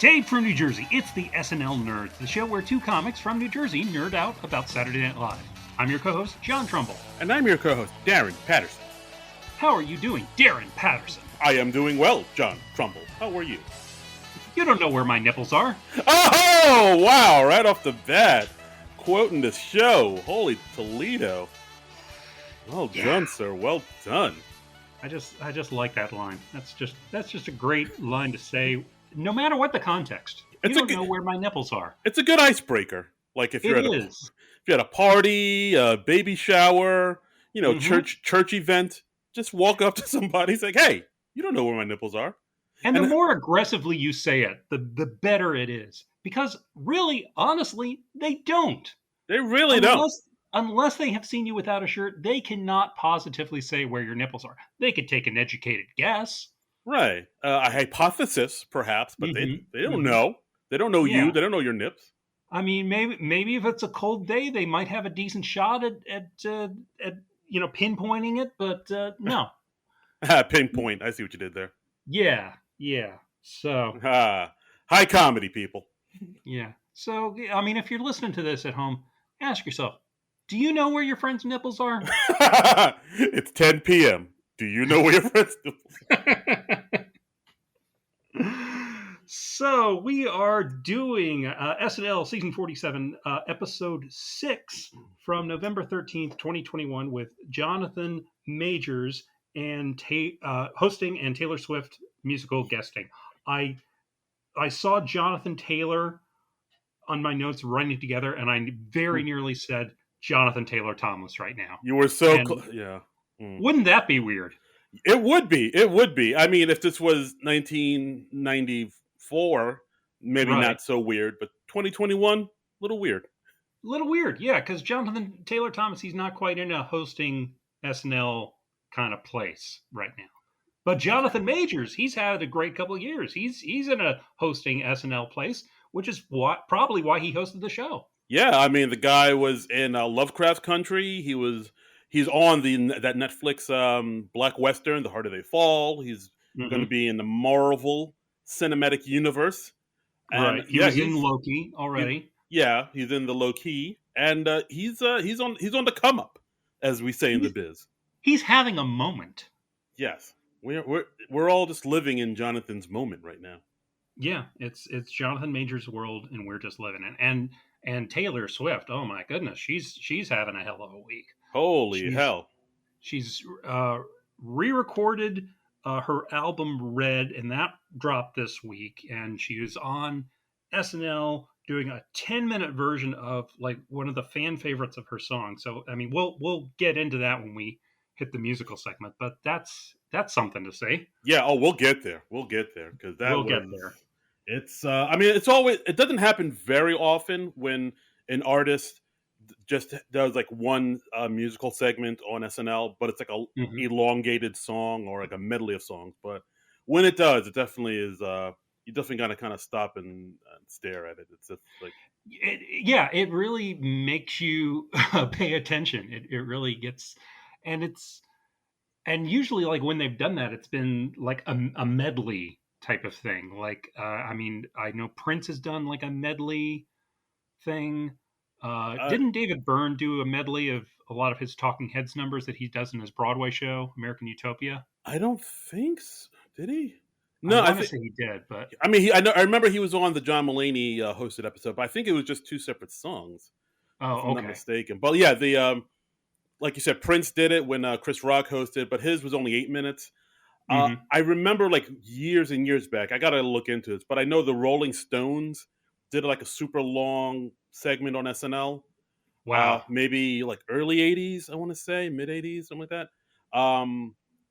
Dave from New Jersey. It's the SNL Nerds, the show where two comics from New Jersey nerd out about Saturday Night Live. I'm your co-host, John Trumbull. And I'm your co-host, Darren Patterson. How are you doing, Darren Patterson? I am doing well, John Trumbull. How are you? You don't know where my nipples are. Oh, wow, right off the bat. Quoting the show. Holy Toledo. Well done, sir. Well done. I just like that line. That's just a great line to say, no matter what the context. You don't know where my nipples are. It's a good icebreaker. Like if you're at a party, a baby shower, church event, just walk up to somebody and say, "Hey, you don't know where my nipples are." And the more aggressively you say it, the better it is. Because really, honestly, they don't. They really don't. Unless they have seen you without a shirt, they cannot positively say where your nipples are. They could take an educated guess. Right. A hypothesis, perhaps, but they don't know. They don't know you. They don't know your nips. I mean, maybe if it's a cold day, they might have a decent shot at pinpointing it, but no. Pinpoint. I see what you did there. Yeah. So. High comedy, people. Yeah. So, I mean, if you're listening to this at home, ask yourself, do you know where your friend's nipples are? It's 10 p.m. Do you know where your friend's nipples are? So we are doing SNL Season 47, Episode 6 from November 13th, 2021 with Jonathan Majors and hosting and Taylor Swift musical guesting. I saw Jonathan Taylor on my notes running together, and I very nearly said Jonathan Taylor Thomas right now. You were so close. Yeah. Wouldn't that be weird? It would be. I mean, if this was 1994, maybe not so weird, but 2021, a little weird. Yeah, because Jonathan Taylor Thomas, he's not quite in a hosting SNL kind of place right now. But Jonathan Majors, he's had a great couple of years. He's in a hosting SNL place, which is probably why he hosted the show. Yeah, I mean, the guy was in Lovecraft Country. He's on that Netflix Black Western, The Harder They Fall. He's going to be in the Marvel Cinematic Universe. And, right. He was in Loki already. He's in the Loki, and he's on the come up, as we say in the biz. He's having a moment. Yes, we're all just living in Jonathan's moment right now. Yeah, it's Jonathan Majors' world, and we're just living in. And Taylor Swift, oh my goodness, she's having a hell of a week. Holy hell! She's re-recorded her album Red, and that dropped this week. And she was on SNL doing a 10-minute version of like one of the fan favorites of her song. So I mean, we'll get into that when we hit the musical segment. But that's something to say. Yeah. Oh, we'll get there because get there. It's I mean, it doesn't happen very often when an artist just does like one musical segment on SNL, but it's like a elongated song or like a medley of songs. But when it does, it definitely is. You definitely got to kind of stop and stare at it. It's just like, it really makes you pay attention. It really gets, and usually like when they've done that, it's been like a medley type of thing. Like, I mean, I know Prince has done like a medley thing. Didn't David Byrne do a medley of a lot of his Talking Heads numbers that he does in his Broadway show, American Utopia? I don't think so. Did he? No, I think he did. But I mean, I remember he was on the John Mulaney hosted episode, but I think it was just two separate songs. Oh, if I'm not mistaken. But yeah, the like you said, Prince did it when Chris Rock hosted, but his was only 8 minutes. I remember like years and years back, I got to look into this, but I know the Rolling Stones did like a super long segment on SNL. Wow. Maybe like early 80s, I want to say, mid 80s, something like that.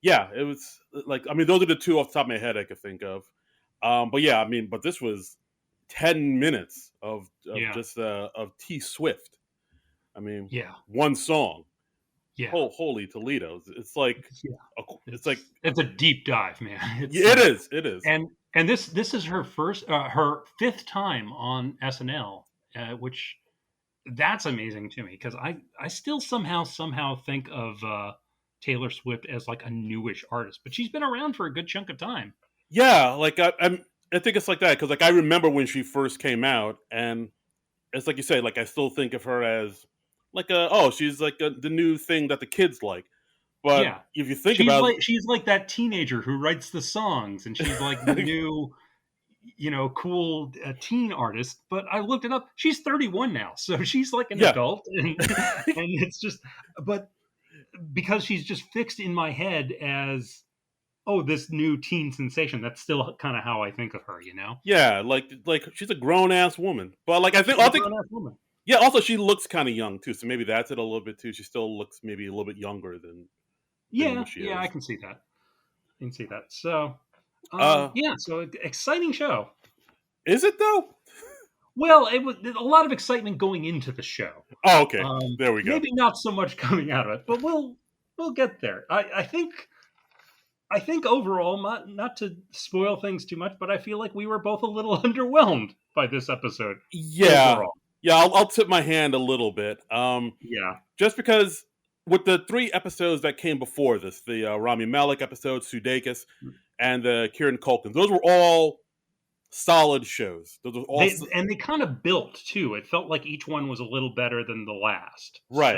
Yeah, it was like, I mean, those are the two off the top of my head I could think of. But yeah, I mean, but this was 10 minutes of just of T Swift. I mean, one song. Yeah. Holy Toledo! It's like it's a deep dive, man. It is. And this is her her fifth time on SNL, which that's amazing to me because I still somehow think of Taylor Swift as like a newish artist, but she's been around for a good chunk of time. Yeah, like I think it's like that because like I remember when she first came out, and it's like you say, like I still think of her as like she's like the new thing that the kids like. But Yeah. if you think about She's like that teenager who writes the songs, and she's like the new, cool teen artist. But I looked it up. She's 31 now, so she's like an yeah, adult, and it's just, but because she's just fixed in my head as, oh, this new teen sensation. That's still kind of how I think of her. yeah, like she's a grown ass woman. But like She's I a think grown ass woman. yeah, also she looks kind of young too, so maybe that's it a little bit too. She still looks maybe a little bit younger than Yeah, what she yeah, I is. can see that. I can see that. So, Uh, yeah, so exciting show. is it though? Well, it was a lot of excitement going into the show. Oh, okay. There we go. Maybe not so much coming out of it, but we'll get there. I think overall, not to spoil things too much, but I feel like we were both a little underwhelmed by this episode Yeah, overall. yeah. I'll tip my hand a little bit. Yeah, Just because with the 3 episodes that came before this, the Rami Malek episode, Sudeikis, and the Kieran Culkin, those were all solid shows. Those were all they kind of built too. It felt like each one was a little better than the last. right.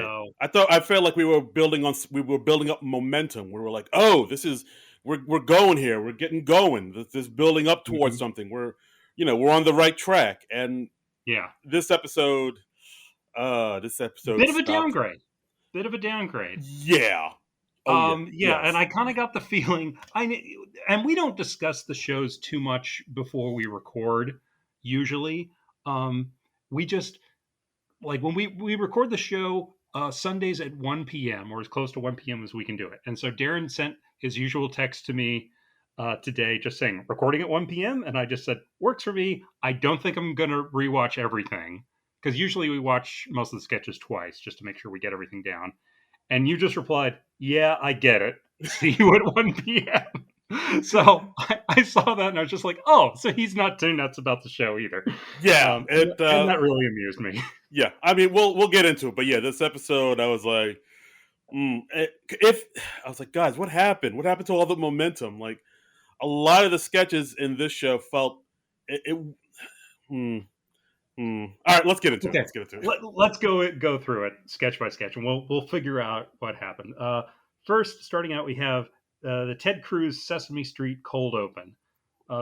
So I felt like we were building up momentum. We were like, oh, this is we're going here. We're getting going. This building up towards mhm, something. We're on the right track. And yeah, this episode, this episode bit of a stopped. downgrade. Bit of a downgrade. Yeah. Oh yeah. Yeah, and Yes. I kind of got the feeling and we don't discuss the shows too much before we record. Usually, we just like when we record the show Sundays at 1 p.m. or as close to 1 p.m. as we can do it. And so Darren sent his usual text to me today, just saying recording at 1 p.m. And I just said works for me. I don't think I'm gonna rewatch everything because usually we watch most of the sketches twice just to make sure we get everything down. And you just replied, "Yeah, I get it. See you at 1 p.m." So I saw that and I was just like, "Oh, so he's not too nuts about the show either." Yeah. And that really amused me. Yeah. I mean, we'll get into it, but yeah, this episode, I was like, if I was like, guys, what happened? What happened to all the momentum? Like a lot of the sketches in this show felt it. Mm, All right, let's get into it. Okay, Let's get into it. let's go through it sketch by sketch, and we'll figure out what happened. First, starting out, we have the Ted Cruz Sesame Street cold open.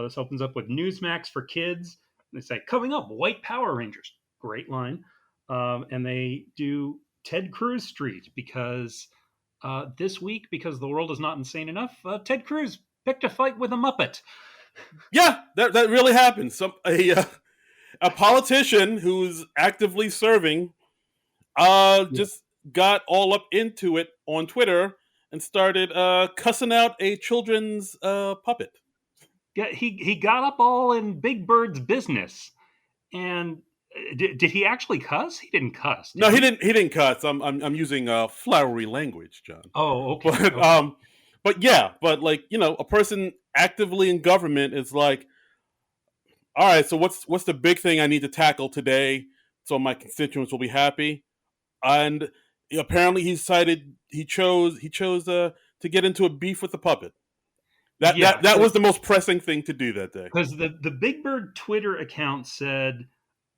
This opens up with Newsmax for kids. They say, "Coming up, White Power Rangers." Great line. And they do Ted Cruz Street because this week, because the world is not insane enough, Ted Cruz picked a fight with a Muppet. Yeah, that really happened. A politician who's actively serving Yeah. just got all up into it on Twitter and started cussing out a children's puppet. He got up all in Big Bird's business, and did he actually cuss? He didn't cuss, No, did he he? didn't. He didn't cuss. I'm using flowery language, John. Oh, okay, But okay. yeah, but like a person actively in government is like, all right, so what's the big thing I need to tackle today so my constituents will be happy? And apparently he chose to get into a beef with the puppet. That Yeah, that that was the most pressing thing to do that day. because the Big Bird Twitter account said,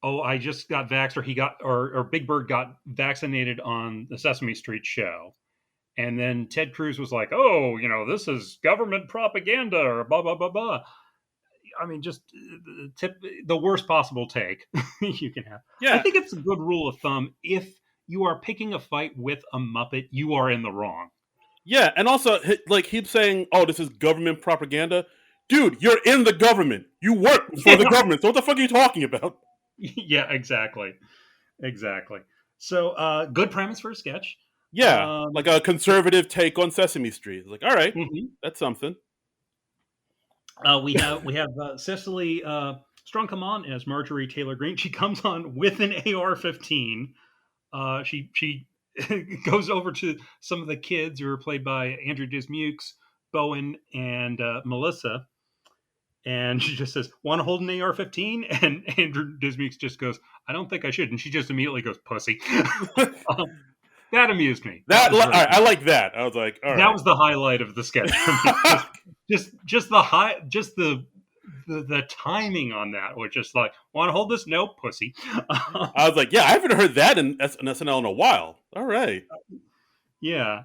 "Oh, I just got vaxxed," or he got, or Big Bird got vaccinated on the Sesame Street show, and then Ted Cruz was like, "Oh, this is government propaganda," or blah blah blah blah. I mean, just the worst possible take you can have. I Yeah, think it's a good rule of thumb. If you are picking a fight with a Muppet, you are in the wrong. yeah, and also like he's saying, "Oh, this is government propaganda." Dude, you're in the government. You work for the Yeah, government. So what the fuck are you talking about? yeah, exactly, exactly. So, good premise for a sketch. Yeah, like a conservative take on Sesame Street. It's like, all right, Mhm. that's something. We have Cecily Strong come on as Marjorie Taylor Greene. She comes on with an AR-15. She goes over to some of the kids who are played by Andrew Dismukes, Bowen, and Melissa, and she just says, "Want to hold an AR-15?" And Andrew Dismukes just goes, "I don't think I should," and she just immediately goes, "Pussy." um, that amused me. That was All very right, I funny. like that. I was like, all That right. was the highlight of the sketch for me. Just the high, just the the timing on that was just like, want to hold this? Nope, pussy. I was like, yeah, I haven't heard that in SNL in a while. All right. Yeah.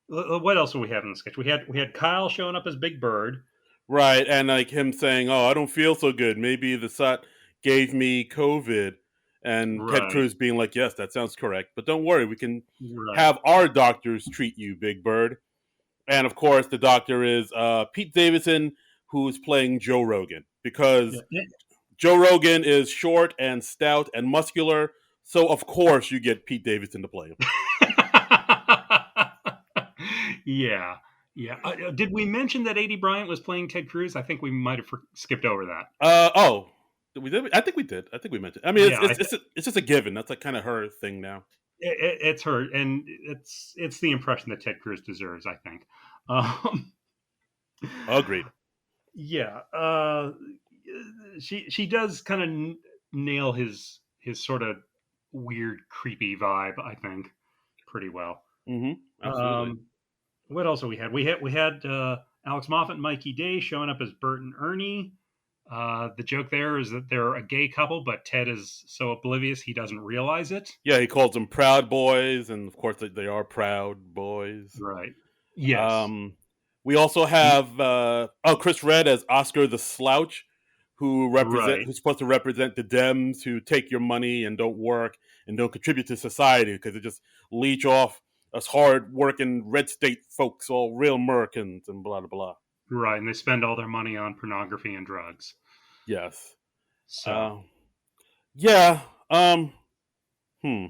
What else do we have in the sketch? We had Kyle showing up as Big Bird. Right, and like him saying, "Oh, I don't feel so good. Maybe the sot gave me COVID," and Ted Right. Cruz being like, "Yes, that sounds correct, but don't worry, we can Right. have our doctors treat you, Big Bird." And of course, the doctor is Pete Davidson, who's playing Joe Rogan Yeah. because Joe Rogan is short and stout and muscular, so of course you get Pete Davidson to play him. Yeah. Yeah. Did we mention that A.D. Bryant was playing Ted Cruz? I think we might have skipped over that. Oh, we did. I think we did. I think we mentioned. I mean, Yeah, it's just a given. That's like kind of her thing now. it's her, and it's the impression that Ted Cruz deserves, I think. Um, Agreed. yeah, she does kind of nail his sort of weird, creepy vibe, I think, pretty well. Absolutely. Um, what else have we had? We had Alex Moffat and Mikey Day showing up as Bert and Ernie. The joke there is that they're a gay couple, but Ted is so oblivious he doesn't realize it. Yeah, he calls them Proud Boys, and of course they are Proud Boys. Right. Yes. Um, we also have Chris Redd as Oscar the Slouch, Right. who's supposed to represent the Dems who take your money and don't work and don't contribute to society because they just leech off us hard working red state folks, all real Americans and blah blah blah. Right. And they spend all their money on pornography and drugs. Yes. So. Uh, yeah. Hmm.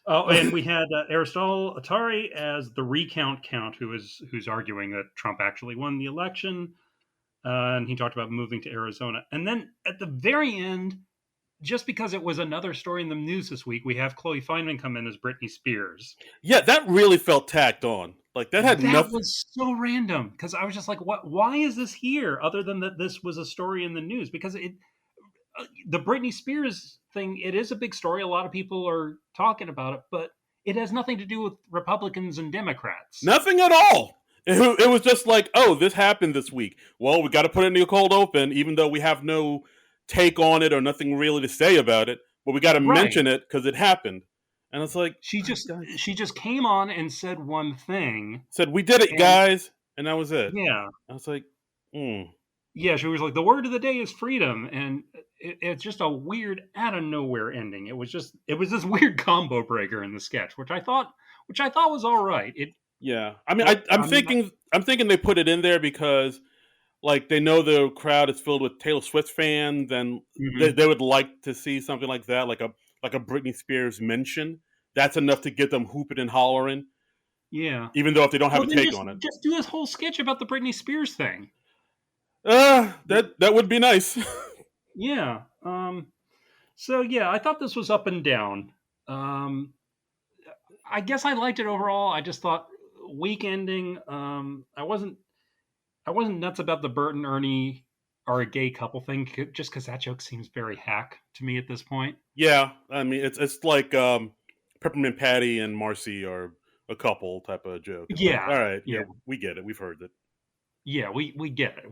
Oh, and we had Aristotle Atari as the recount count, who's arguing that Trump actually won the election, and he talked about moving to Arizona. And then at the very end, just because it was another story in the news this week, we have Chloe Fineman come in as Britney Spears. Yeah, that really felt tacked on. Like that had That nothing. was so random because I was just like, "What? Why is this here?" Other than that, this was a story in the news because the Britney Spears thing, it is a big story. A lot of people are talking about it, but it has nothing to do with Republicans and Democrats. Nothing at all. It was just like, oh, this happened this week. Well, we got to put it in the cold open, even though we have no take on it or nothing really to say about it. But we got to Right. mention it because it happened. And it's like, She oh, just guys she just came on and said one thing, said we did it, and guys, and that was it. yeah, I was like, hmm. yeah, she was like, the word of the day is freedom, and it's just a weird out of nowhere ending. It was this weird combo breaker in the sketch, which I thought was all right. Yeah. I mean, But I'm I mean, thinking they put it in there because like they know the crowd is filled with Taylor Swift fans, and mhm, they would like to see something like that, like a Britney Spears mention. That's enough to get them hooping and hollering, yeah. even though if they don't have Well, a then take just on it. just do this whole sketch about the Britney Spears thing. That would be nice. Yeah. So yeah, I thought this was up and down. Um, I guess I liked it overall. I just thought week ending. I wasn't nuts about the Bert and Ernie are a gay couple thing, just because that joke seems very hack to me at this point. Yeah, I mean it's like Peppermint Patty and Marcy are a couple type of joke. It's like, Yeah, all right, yeah, yeah, we get it, we've heard it. yeah. We get it.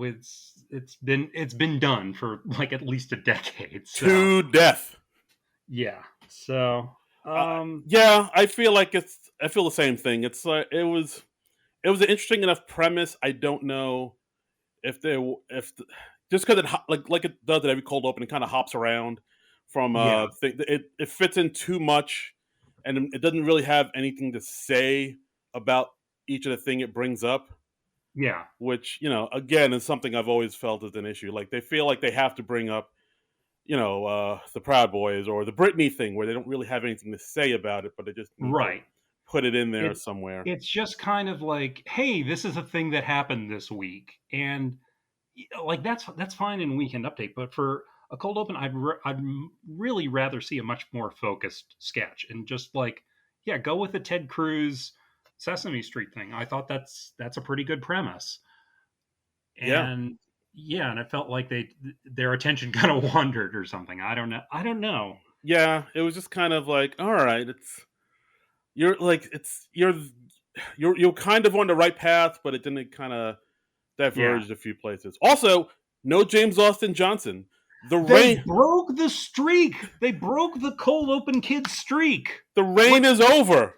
It's been done for like at least a decade. So To death. yeah. So Yeah, I feel the same thing. It's like it was an interesting enough premise. I don't know if they if just because like it does at every cold open, it kind of hops around from yeah, it fits in too much, and it doesn't really have anything to say about each of the thing it brings up. yeah. Which again is something I've always felt is an issue. Like they feel like they have to bring up the Proud Boys or the Britney thing where they don't really have anything to say about it, but they just need to Right. put it in there It somewhere. it's just kind of like, hey, this is a thing that happened this week, and like that's fine in Weekend Update, but for a cold open, I'd really rather see a much more focused sketch and just like, yeah, go with the Ted Cruz Sesame Street thing. I thought that's a pretty good premise, Yeah. and yeah, and it felt like their attention kind of wandered or something. I don't know. I don't know. Yeah, it was just kind of like, all right, you're like you're kind of on the right path, but it didn't kind of Yeah, diverged a few places. Also, No James Austin Johnson. The They reign, broke the streak. They broke the cold open kid streak. the reign What? is over.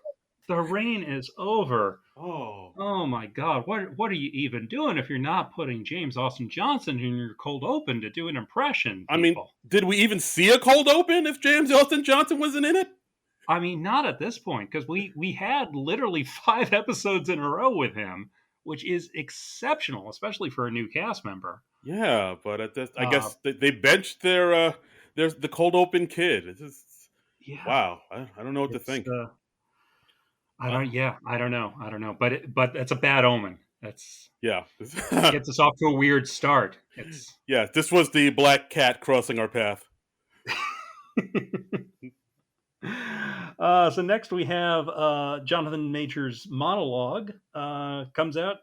The reign is over. Oh, Oh my God! What are you even doing if you're not putting James Austin Johnson in your cold open to do an impression, I mean, people? did we even see a cold open if James Austin Johnson wasn't in it? I mean, not at this point because we had literally 5 episodes in a row with him, which is exceptional, especially for a new cast member. Yeah, but at this, I Uh, guess they benched their the cold open kid. It's just yeah, wow. I don't know what to it's think. I Uh, don't. Yeah, I don't know. I don't know. But that's a bad omen. That's yeah, gets us off to a weird start. It's yeah. This was the black cat crossing our path. so next we have Jonathan Major's monologue comes out,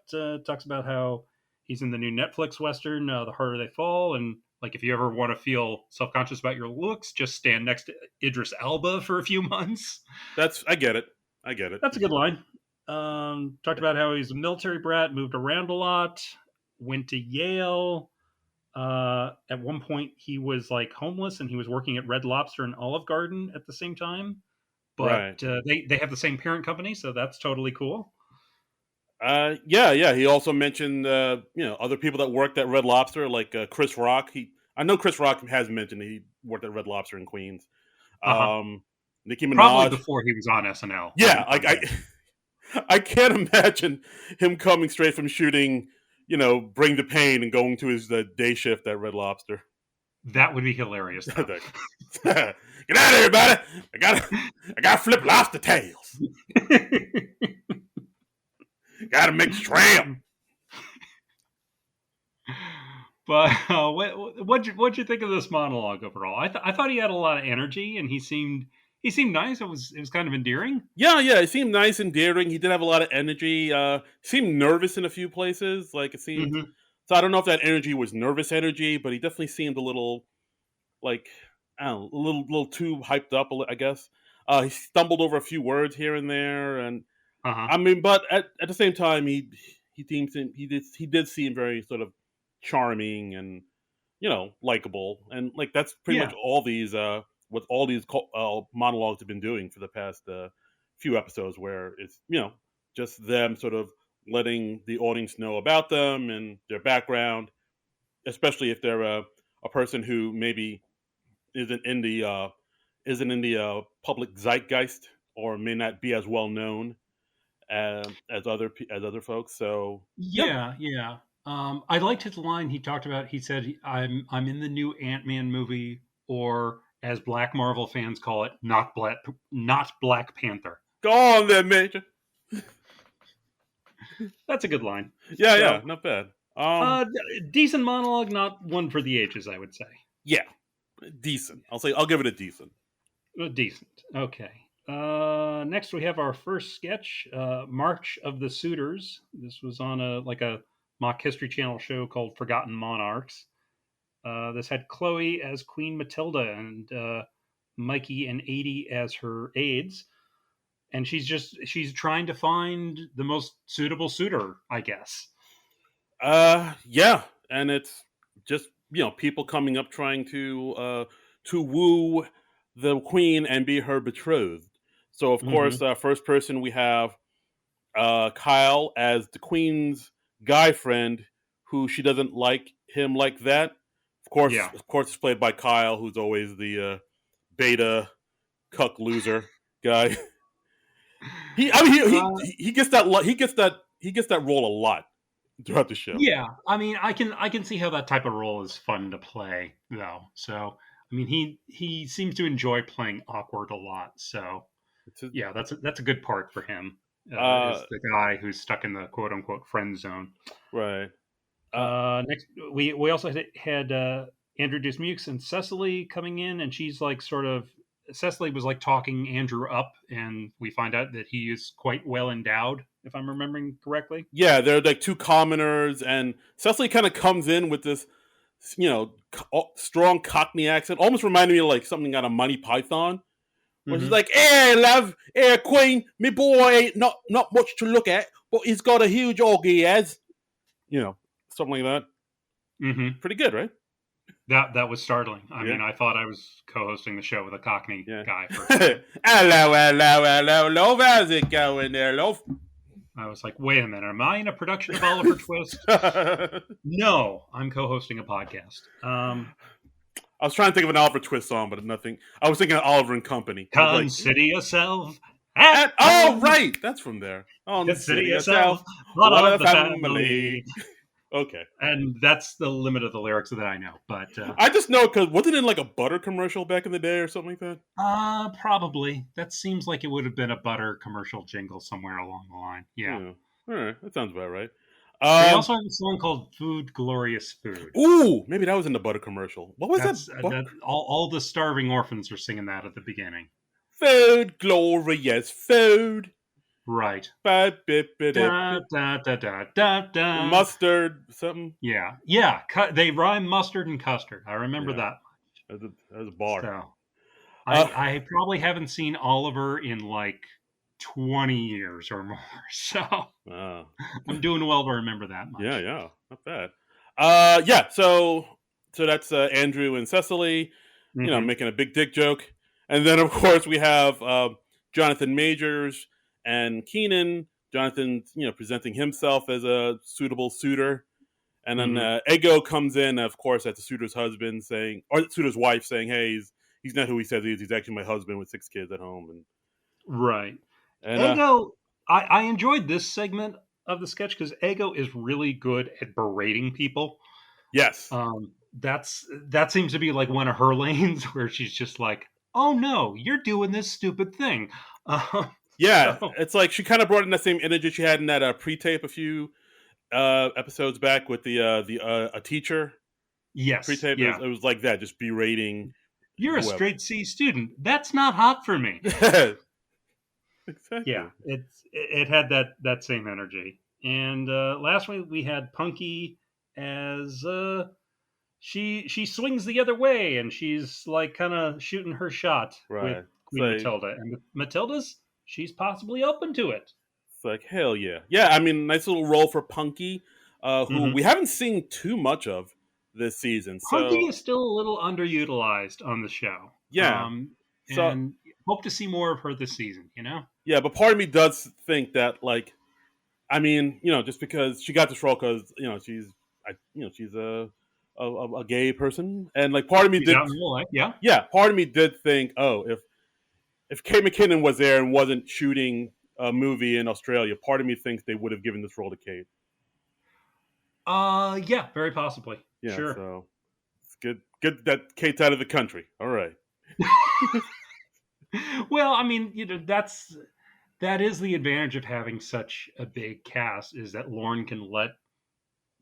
talks about how he's in the new Netflix Western, The Harder They Fall. And like, if you ever want to feel self-conscious about your looks, just stand next to Idris Elba for a few months. That's I get it. I get it. That's a good line. Talked about how he's a military brat, moved around a lot, went to Yale. At one point, he was like homeless and he was working at Red Lobster and Olive Garden at the same time. But Right. they have the same parent company, so that's totally cool. Yeah, yeah. He also mentioned other people that worked at Red Lobster, like Chris Rock. I know Chris Rock has mentioned he worked at Red Lobster in Queens. Uh huh. Um, Nicki Probably Minaj. before he was on SNL. Yeah, I'm like I guessing. I can't imagine him coming straight from shooting, Bring the Pain and going to his day shift at Red Lobster. That would be hilarious, though. Get out of here, buddy! I gotta flip lobster tails. Gotta make shrimp. But what'd you think of this monologue overall? I thought he had a lot of energy and he seemed nice. It was kind of endearing. Yeah, yeah, it seemed nice and daring. He did have a lot of energy. Seemed nervous in a few places. Like it seemed. Hmm. So I don't know if that energy was nervous energy, but he definitely seemed a little like I don't know, a little too hyped up. I guess. He stumbled over a few words here and there, and Uh huh. I mean, but at the same time, he did seem very sort of charming and likable, and like that's pretty much Yeah. all these what all these monologues have been doing for the past few episodes, where it's just them sort of letting the audience know about them and their background, especially if they're a person who maybe isn't in the public zeitgeist or may not be as well known as other folks. So yeah, Yeah. Yeah. I liked his line. He talked about. He said, "I'm in the new Ant-Man movie, or as Black Marvel fans call it, not Black Panther." go on then, Major. That's a good line. Yeah, yeah, So, not bad. decent monologue, not one for the ages, I would say. Yeah, decent. I'll give it a decent. Decent. Okay. Next, we have our first sketch, March of the Suitors. This was on a mock History Channel show called Forgotten Monarchs. This had Chloe as Queen Matilda and Mikey and Adie as her aides. And she's trying to find the most suitable suitor, I guess. Yeah, and it's just people coming up trying to woo the queen and be her betrothed. So of course, Hmm. first person we have Kyle as the queen's guy friend, who she doesn't like him like that. Yeah. Of course, it's played by Kyle, who's always the beta cuck loser guy. I mean, Uh, he gets that he gets that role a lot throughout the show. Yeah, I mean, I can see how that type of role is fun to play, though. So, I mean, he seems to enjoy playing awkward a lot. So, It's a, yeah, that's a good part for him. uh, Is the guy who's stuck in the quote unquote friend zone. right. Uh, Next, we also had Andrew Dismukes and Cecily coming in, and she's like sort of Cecily was like talking Andrew up, and we find out that he is quite well endowed, if I'm remembering correctly. yeah, they're like two commoners, and Cecily kind of comes in with this, strong Cockney accent, almost reminded me of like something out of Monty Python, where she's Hmm. like, "Hey, love, hey, Queen, me boy ain't not much to look at, but he's got a huge orgy, he has," you know, something like that. Hmm. Pretty good, right? That was startling. I Yeah. mean, I thought I was co-hosting the show with a Cockney Yeah. guy for a second. Hello, hello, hello, hello. How's it going there, love? I was like, wait a minute, am I in a production of Oliver Twist? I No, I'm co-hosting a podcast. was trying to think of an Oliver Twist song, but nothing. I was thinking of Oliver and Company. I was like, Consider yourself at oh, home. right, that's from there. On Consider City Yourself, yourself part what of a the family. family. Okay, And that's the limit of the lyrics that I know. But I just know because wasn't it in like a butter commercial back in the day or something like that? probably that seems like it would have been a butter commercial jingle somewhere along the line. Yeah. Yeah, all right, that sounds about right. They Um, also have a song called "Food, Glorious Food." ooh, maybe that was in the butter commercial. What was that? That's that. All the starving orphans are singing that at the beginning. Food, glorious food. Right. Da Ba-bip-bip-bip. da da da da da. Mustard, something. Yeah. Yeah. They rhyme mustard and custard. I remember Yeah, that. that was a bar. So Uh, I probably haven't seen Oliver in like 20 years or more. So uh, I'm doing well to remember that yeah, much. yeah, not bad. Yeah. So that's Andrew and Cecily, Hmm. making a big dick joke, and then of course we have Jonathan Majors and Keenan. Jonathan, presenting himself as a suitable suitor, and then Hmm. Ego comes in, of course, as the suitor's husband, saying, or the suitor's wife, saying, "Hey, he's not who he says he is. He's actually my husband with 6 kids at home." Right. And Ego, I enjoyed this segment of the sketch because Ego is really good at berating people. yes, That seems to be like one of her lanes where she's just like, "Oh no, you're doing this stupid thing." Um, yeah, so it's like she kind of brought in that same energy she had in that pre-tape a few episodes back with the a teacher yes, pre-tape. yeah, It was like that, just berating you're a whoever. straight C student. That's not hot for me. Yeah, Exactly. it had that same energy. And last week we had Punky as she swings the other way and she's like kind of shooting her shot with Right. Queen Matilda. And Matilda's she's possibly open to it. It's like hell yeah, yeah. I mean, nice little role for Punky, who Hmm. we haven't seen too much of this season. Punky So is still a little underutilized on the show. yeah, so And hope to see more of her this season, you know? yeah, but part of me does think that like, I mean, just because she got this role because she's a gay person, and like part of me She's did, out in real life, yeah. yeah, part of me did think, oh, if Kate McKinnon was there and wasn't shooting a movie in Australia, part of me thinks they would have given this role to Kate. Yeah, very possibly. Yeah, Sure. so it's good that Kate's out of the country. All right. Well, I mean, that is the advantage of having such a big cast is that Lorne can let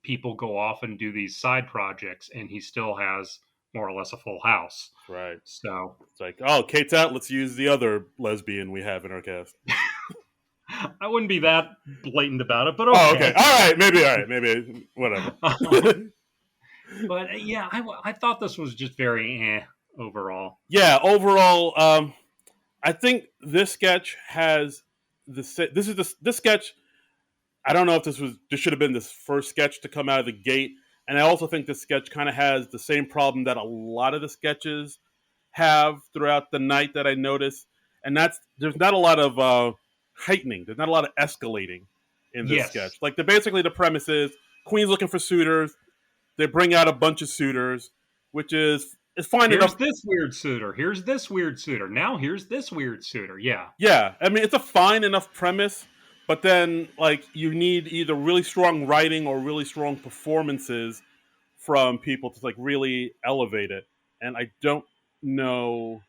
people go off and do these side projects and he still has more or less a full house. That's right. So It's like, oh, Kate's out. Let's use the other lesbian we have in our cast. I wouldn't be that blatant about it, but Oh, okay. okay. All right. Maybe. Whatever. But yeah, I thought this was just very overall. Yeah. Overall, I think this sketch has this sketch. I don't know if this should have been this first sketch to come out of the gate, and I also think this sketch kind of has the same problem that a lot of the sketches have throughout the night that I noticed, and that's there's not a lot of heightening. There's not a lot of escalating in this sketch. Yes. Like basically the premise is Queen's looking for suitors. They bring out a bunch of suitors, which is fine Here's enough. this weird suitor. Here's this weird suitor. Now here's this weird suitor. Yeah. Yeah, I mean it's a fine enough premise, but then like you need either really strong writing or really strong performances from people to like really elevate it. And I don't know.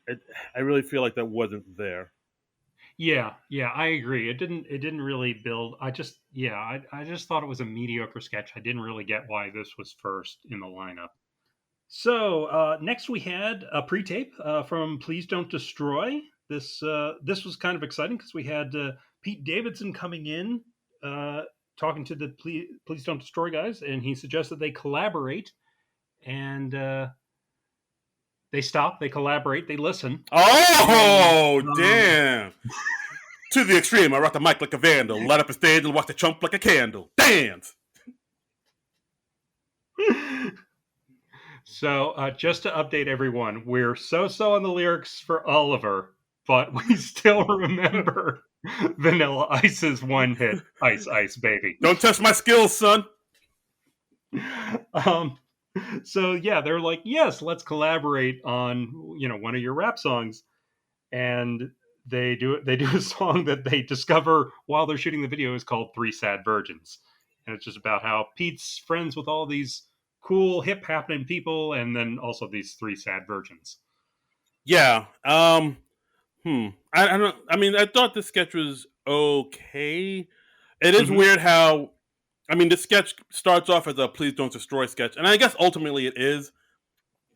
It, I really feel like that wasn't there. Yeah, yeah, I agree. It didn't really build. I just thought it was a mediocre sketch. I didn't really get why this was first in the lineup. So next we had a pre-tape from Please Don't Destroy. This was kind of exciting because we had Pete Davidson coming in, uh, talking to the Please Don't Destroy guys, and he suggested they collaborate. And they stop, they collaborate, they listen, and Oh damn! To the extreme, I rock the mic like a vandal, light up a stage and watch the chump like a candle. Dance. So, just to update everyone, we're so on the lyrics for Oliver, but we still remember Vanilla Ice's one hit, Ice Ice Baby. Don't test my skills, son. um, so, yeah, they're like, yes, let's collaborate on, one of your rap songs. And they do a song that they discover while they're shooting the video is called Three Sad Virgins. And it's just about how Pete's friends with all these cool hip happening people and then also these three sad virgins. Yeah. I don't. I mean, I thought the sketch was okay. It is Mm-hmm. weird how. I mean, the sketch starts off as a "Please Don't Destroy" sketch, and I guess ultimately it is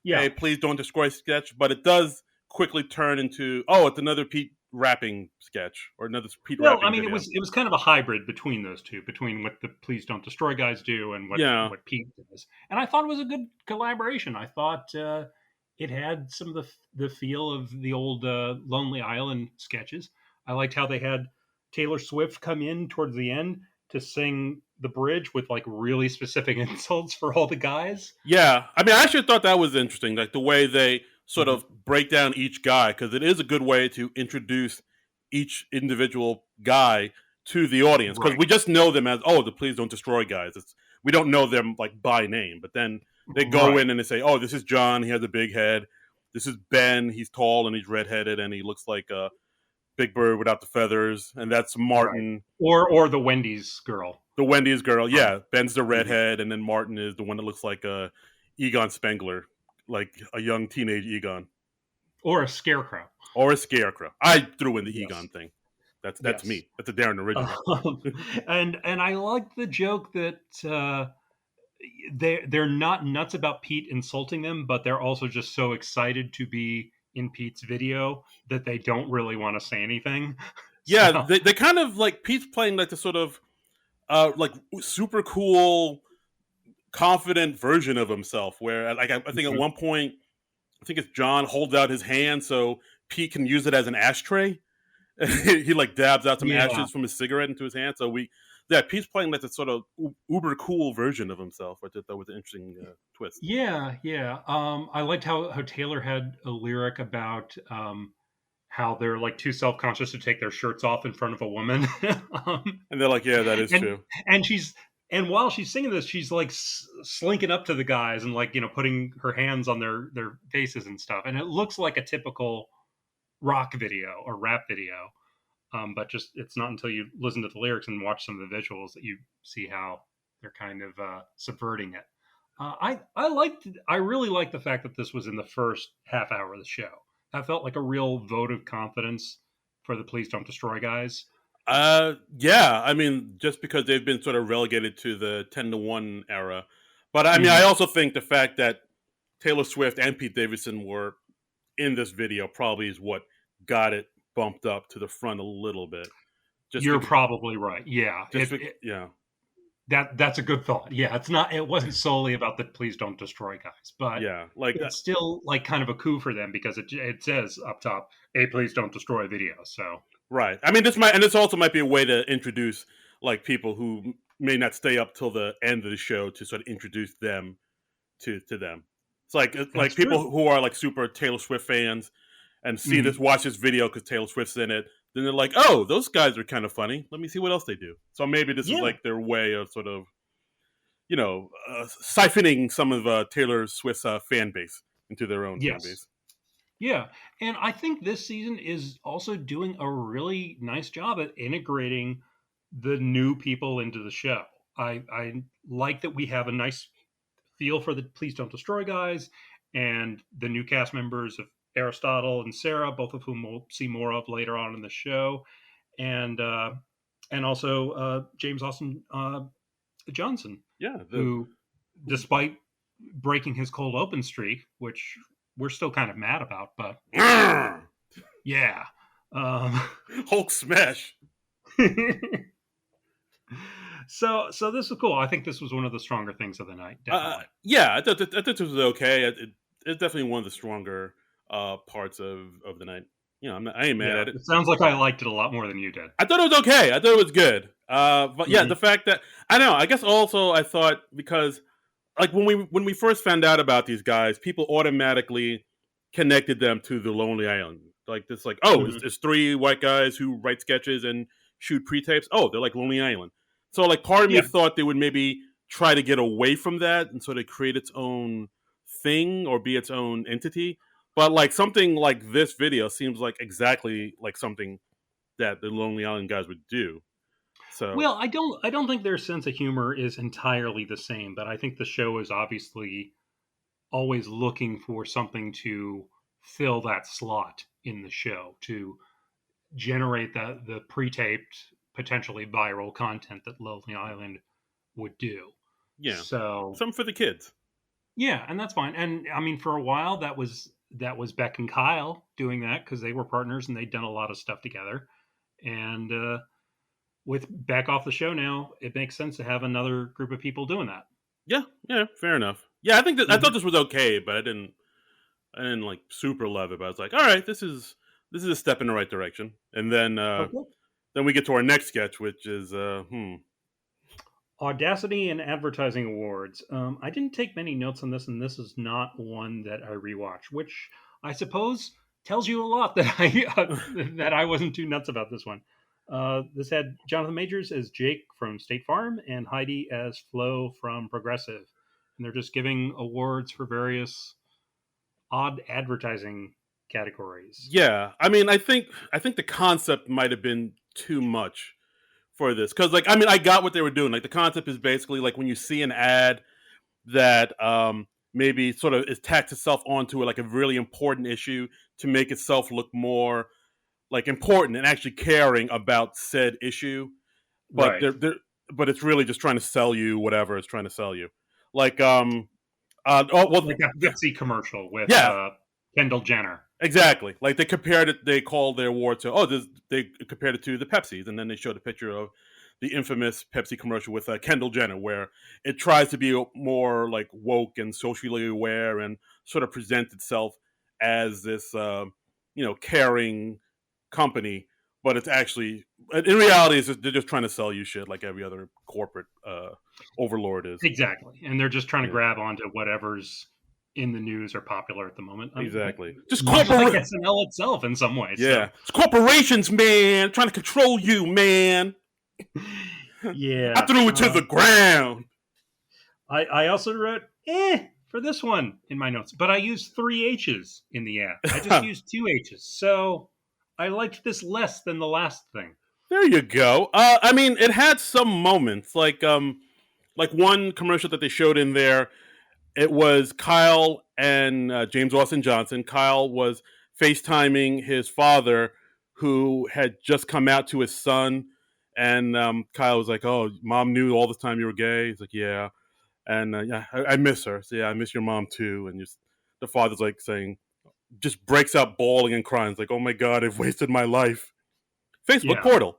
Yeah. a "Please Don't Destroy" sketch, but it does quickly turn into it's another Pete rapping sketch or another Pete Well, I rapping mean, video. it was kind of a hybrid between those two, between what the Please Don't Destroy guys do and Yeah, what Pete does. And I thought it was a good collaboration. I thought it had some of the feel of the old Lonely Island sketches. I liked how they had Taylor Swift come in towards the end to sing the bridge with like really specific insults for all the guys. yeah. I mean, I actually thought that was interesting, like the way they sort Mhm. of break down each guy, because it is a good way to introduce each individual guy to the audience, because Right, we just know them as the "Please Don't Destroy" guys. We don't know them like by name, but then they go right, in and they say, "Oh, this is John. He has a big head. This is Ben. He's tall and he's redheaded and he looks like a big bird without the feathers." And that's right. Martin, Or the Wendy's girl. the Wendy's girl. Um, Yeah, Ben's the mhm. redhead, and then Martin is the one that looks like a Egon Spengler, like a young teenage Egon, Or a scarecrow. or a scarecrow. I threw in the Yes, Egon thing. That's yes. me. That's a Darren original. Um, and I like the joke that they're not nuts about Pete insulting them, but they're also just so excited to be in Pete's video that they don't really want to say anything. Yeah, So they kind of like Pete's playing like the sort of like super cool, confident version of himself. Where like I think at mhm. one point, I think it's John holds out his hand so Pete can use it as an ashtray. He like dabs out some Yeah, ashes from his cigarette into his hand. So Pete's playing like a sort of uber cool version of himself, which I thought was an interesting twist. yeah. I liked how Taylor had a lyric about how they're like too self conscious to take their shirts off in front of a woman. um, And they're like, yeah, that is and true. and she's and while she's singing this, she's like slinking up to the guys and like putting her hands on their faces and stuff, and it looks like a typical rock video or rap video. But just it's not until you listen to the lyrics and watch some of the visuals that you see how they're kind of subverting it. I really liked the fact that this was in the first half hour of the show. That felt like a real vote of confidence for the Please Don't Destroy guys. Yeah, I mean, just because they've been sort of relegated to the 10-1 era. But I mean, I Hmm. also think the fact that Taylor Swift and Pete Davidson were in this video probably is what got it bumped up to the front a little bit. Just You're because, probably right. Yeah, yeah. that's a good thought. Yeah, it's not. It wasn't solely about the Please Don't Destroy guys, but Yeah, like it's still like kind of a coup for them because it says up top, "A Please Don't Destroy video." So right. I mean, this also might be a way to introduce like people who may not stay up till the end of the show to sort of introduce them to them. It's like that's people true. who are like super Taylor Swift fans and Hmm. watch this video because Taylor Swift's in it. Then they're like, oh, those guys are kind of funny. Let me see what else they do. So maybe this is Yeah. like their way of sort of siphoning some of Taylor Swift's fan base into their own fan Yes. base. Yeah. And I think this season is also doing a really nice job at integrating the new people into the show. I like that we have a nice feel for the Please Don't Destroy guys and the new cast members of Aristotle and Sarah, both of whom we'll see more of later on in the show, and uh, and also James Austin Johnson, Yeah, who, despite breaking his cold open streak, which we're still kind of mad about, but yeah. Um, Hulk smash. so this was cool. I think this was one of the stronger things of the night, definitely. Yeah, I thought this was okay. It's definitely one of the stronger parts of the night. I ain't mad Yeah, at it. it sounds like I liked it a lot more than you did. I thought it was okay. I thought it was good. But yeah, Hmm. the fact that I know. I guess also I thought because like when we first found out about these guys, people automatically connected them to the Lonely Island. Like this, like, oh, Mhm. it's three white guys who write sketches and shoot pre-tapes. Oh, they're like Lonely Island. So like part of me Yeah. thought they would maybe try to get away from that and sort of create its own thing or be its own entity. But like something like this video seems like exactly like something that the Lonely Island guys would do. So Well, I don't think their sense of humor is entirely the same, but I think the show is obviously always looking for something to fill that slot in the show to generate the pre-taped potentially viral content that Lonely Island would do. yeah, So something for the kids. yeah, and that's fine. And I mean, for a while that was Beck and Kyle doing that because they were partners and they'd done a lot of stuff together. And with Beck off the show now, it makes sense to have another group of people doing that. Yeah, yeah, fair enough. Yeah, I think that I thought Hmm. this was okay, but I didn't like super love it. But I was like, all right, this is a step in the right direction. And Okay. then we get to our next sketch, which is Audacity and Advertising Awards. I didn't take many notes on this, and this is not one that I rewatched, which I suppose tells you a lot that I that I wasn't too nuts about this one. This had Jonathan Majors as Jake from State Farm and Heidi as Flo from Progressive, and they're just giving awards for various odd advertising categories. yeah. I think the concept might have been too much for this because like I got what they were doing. Like the concept is basically like when you see an ad that maybe sort of is tacked itself onto like a really important issue to make itself look more like important and actually caring about said issue, but Right, but it's really just trying to sell you whatever it's trying to sell you. Like oh well like that Pepsi commercial with yeah, Kendall Jenner. exactly. Like they compared it, they called their award to they compared it to the Pepsis, and then they showed a picture of the infamous Pepsi commercial with Kendall Jenner, where it tries to be more like woke and socially aware and sort of present itself as this caring company, but it's actually in reality they're just trying to sell you shit like every other corporate overlord is. Exactly, and they're just trying to Yeah, grab onto whatever's in the news or popular at the moment. exactly. Just Much like corporate. SNL itself in some ways. Yeah, So it's corporations, man, trying to control you, man. I yeah, threw it to the ground. I also wrote for this one in my notes, but I used three H's in the ad. I just used two H's, so I liked this less than the last thing. There you go. It had some moments like one commercial that they showed in there. It was Kyle and James Austin Johnson. Kyle was FaceTiming his father, who had just come out to his son, and Kyle was like, "Oh, mom knew all this time you were gay." He's like, "Yeah," and yeah, I miss her. So yeah, I miss your mom too. And just the father's like saying, just breaks out bawling and crying. It's like, "Oh my god, I've wasted my life." Facebook Yeah, portal.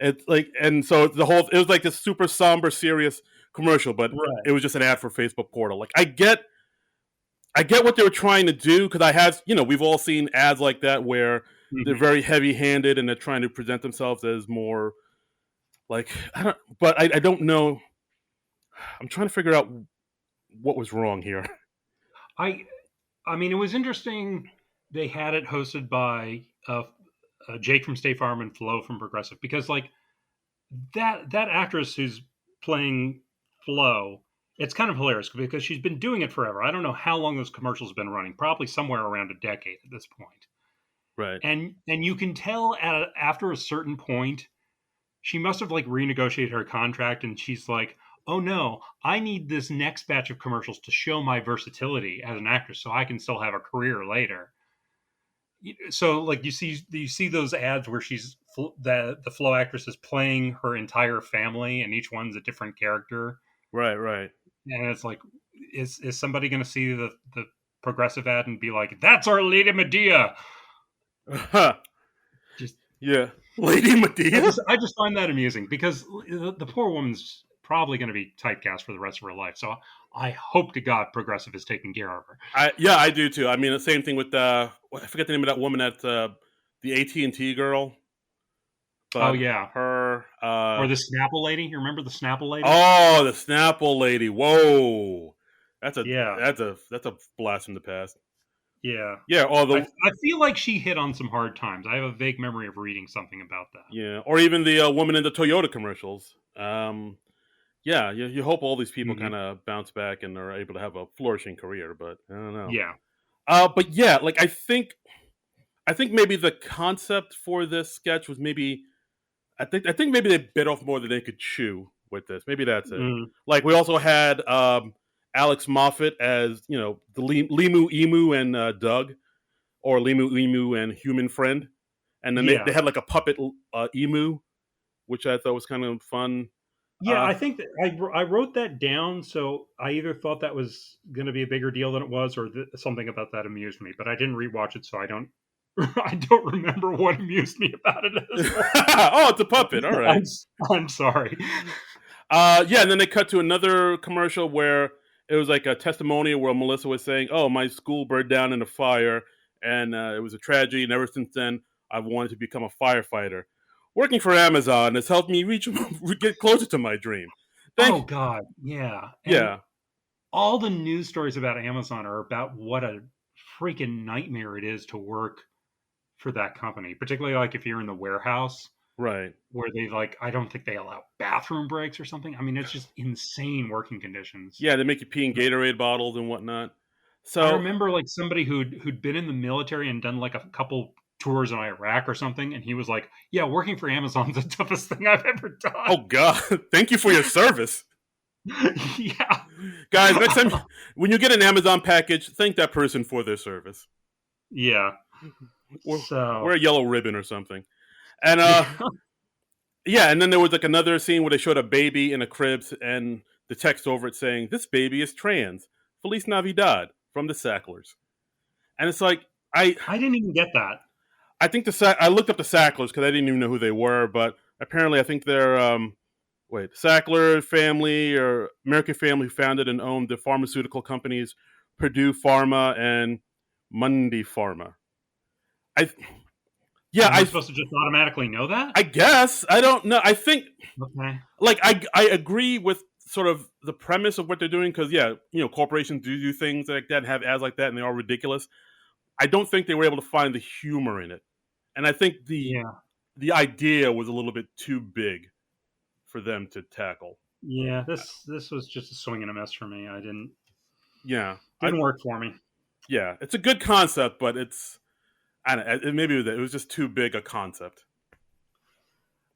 It's like, and so it was like this super somber, serious commercial, but right. it was just an ad for Facebook portal. Like, I get what they were trying to do because I have, we've all seen ads like that where they're Mhm. very heavy handed and they're trying to present themselves as more like, but I don't know. I'm trying to figure out what was wrong here. I I mean, it was interesting. They had it hosted by Jake from State Farm and Flo from Progressive because like that actress who's playing Flo, it's kind of hilarious because she's been doing it forever. I don't know how long those commercials have been running, probably somewhere around a decade at this point. Right. And you can tell after a certain point, she must have like renegotiated her contract, and she's like, "Oh no, I need this next batch of commercials to show my versatility as an actress, so I can still have a career later." So like you see those ads where the Flo actress is playing her entire family and each one's a different character, Right. Right. and it's like is somebody going to see the progressive ad and be like, that's our Lady Medea? Just Yeah. Lady i Medea. just i just find that amusing because the poor woman's probably going to be typecast for the rest of her life, so I hope to god progressive is taking care of her. I do too. I mean, the same thing with I forget the name of that woman at the AT&T girl, Oh but yeah, her or the Snapple lady, you remember the Snapple lady? oh, the Snapple lady. Whoa. That's a Yeah, that's a blast from the past. yeah. Yeah, I although I feel like she hit on some hard times. I have a vague memory of reading something about that. yeah, or even the woman in the Toyota commercials. Yeah, you hope all these people Mhm. kind of bounce back and are able to have a flourishing career, but I don't know. Yeah. But yeah, like I think maybe the concept for this sketch was maybe I think maybe they bit off more than they could chew with this. Maybe that's it. Mm. Like we also had Alex Moffat as the Limu Emu and Doug, or Limu Emu and Human Friend, and then they Yeah. had like a puppet emu, which I thought was kind of fun. Yeah, I think that I wrote that down, so I either thought that was gonna be a bigger deal than it was, or something about that amused me, but I didn't rewatch it, so I don't I don't remember what amused me about it at this point. Oh, it's a puppet. All right. I'm sorry. Yeah, and then they cut to another commercial where it was like a testimonial where Melissa was saying, "Oh, my school burned down in a fire, and it was a tragedy. And ever since then, I've wanted to become a firefighter. Working for Amazon has helped me reach get closer to my dream. Oh Thank, god, yeah, and yeah, all the news stories about Amazon are about what a freaking nightmare it is to work for that company, particularly, like, if you're in the warehouse right, where they, like I don't think they allow bathroom breaks or something. I mean, it's just insane working conditions. yeah. They make you pee in Gatorade bottles and whatnot. I So, remember, like, somebody who'd been in the military and done, like, a couple tours in Iraq or something, and he was like, "Yeah, working for Amazon's the toughest thing I've ever done." oh God, thank you for your service, Yeah. guys. Next time when you get an Amazon package, thank that person for their service. Yeah. Or So wear a yellow ribbon or something. And yeah. yeah, and then there was like another scene where they showed a baby in a crib and the text over it saying, "This baby is trans. Feliz Navidad from the Sacklers." And it's like I I didn't even get that. I think I looked up the Sacklers because I didn't even know who they were, but apparently I think they're Sackler family or American family who founded and owned the pharmaceutical companies Purdue Pharma and Mundy Pharma. I yeah, Am I supposed to just automatically know that? I guess I don't know. I think Okay. like I agree with sort of the premise of what they're doing because yeah, corporations do things like that, have ads like that, and they are ridiculous. I don't think they were able to find the humor in it, and I think Yeah. the idea was a little bit too big for them to tackle. Yeah. This was just a swing and a miss for me. I Yeah, didn't work for me. yeah, it's a good concept, but I don't know, maybe it was just too big a concept.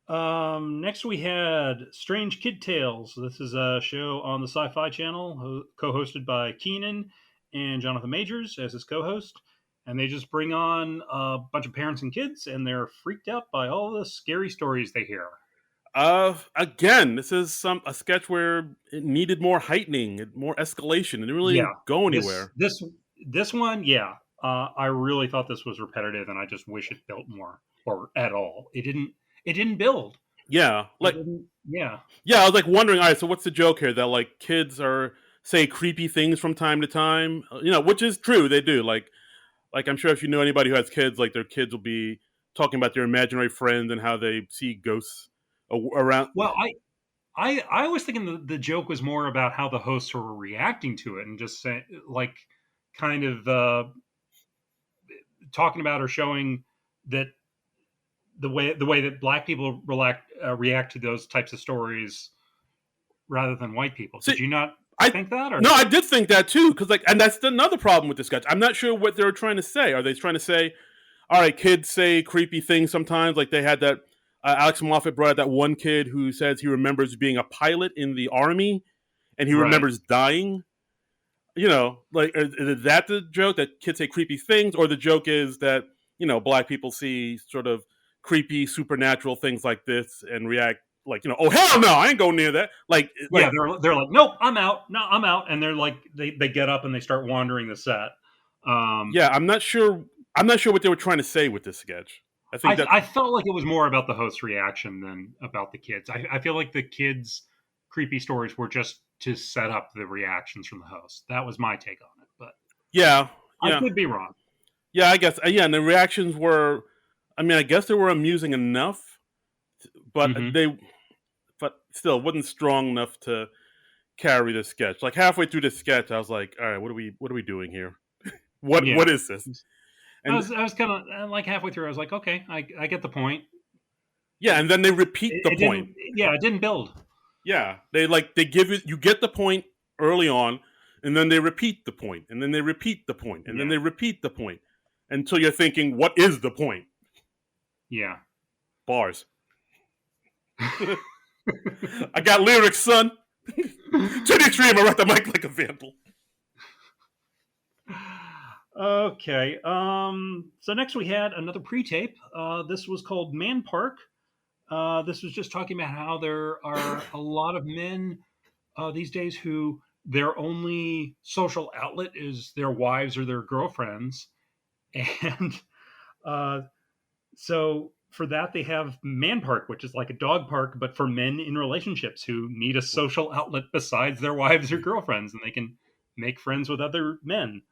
Next we had Strange Kid Tales. This is a show on the Sci-Fi Channel, co-hosted by Keenan and Jonathan Majors as his co-host. And they just bring on a bunch of parents and kids, and they're freaked out by all the scary stories they hear. Again, this is a sketch where it needed more heightening, more escalation, and it really Yeah, didn't go this anywhere. this this one, yeah. I really thought this was repetitive, and I just wish it built more or at all. It didn't. It didn't build. Yeah, It like didn't. Yeah. yeah, I was like wondering, all right, so what's the joke here? That like kids are say creepy things from time to time, which is true, they do. Like I'm sure if you know anybody who has kids, like their kids will be talking about their imaginary friends and how they see ghosts around. Well, I was thinking the joke was more about how the hosts were reacting to it and just saying, like, kind of talking about or showing that the way that black people react to those types of stories rather than white people. Did See, you not I think that? Or no, I did think that too, because like, and that's another problem with this sketch. I'm not sure what they're trying to say. Are they trying to say, all right, kids say creepy things sometimes? Like they had that Alex Moffat brought out that one kid who says he remembers being a pilot in the army and he right? remembers dying. Like is that the joke that kids say creepy things, or the joke is that black people see sort of creepy supernatural things like this and react like oh hell no, I ain't going near that. Yeah, they're like, nope, I'm out. No, I'm out, and they're like, they get up and they start wandering the set. Um, yeah, I'm not sure. I'm not sure what they were trying to say with this sketch. I think that I felt like it was more about the host's reaction than about the kids. I feel like the kids' creepy stories were just to set up the reactions from the host. That was my take on it, but yeah, I yeah, could be wrong. yeah. I guess yeah. And the reactions were, I mean, I guess they were amusing enough, but Hmm. but still wasn't strong enough to carry the sketch. Like halfway through the sketch, I was like, all right, what are we doing here? What Yeah. is this? I And was I was kind of like halfway through. I was like, okay, I get the point. yeah, and then they repeat the It point. didn't. Yeah, it didn't build. Yeah, they give it. You get the point early on, and then they repeat the point, and then they repeat the point, and then Yeah, they repeat the point until you're thinking, what is the point? yeah. Bars. I got lyrics, son. To the extreme, I write the mic like a vandal. Okay. So next we had another pre-tape. This was called Man Park. This was just talking about how there are a lot of men these days who their only social outlet is their wives or their girlfriends, and uh, so for that they have Man Park, which is like a dog park, but for men in relationships who need a social outlet besides their wives or girlfriends, and they can make friends with other men.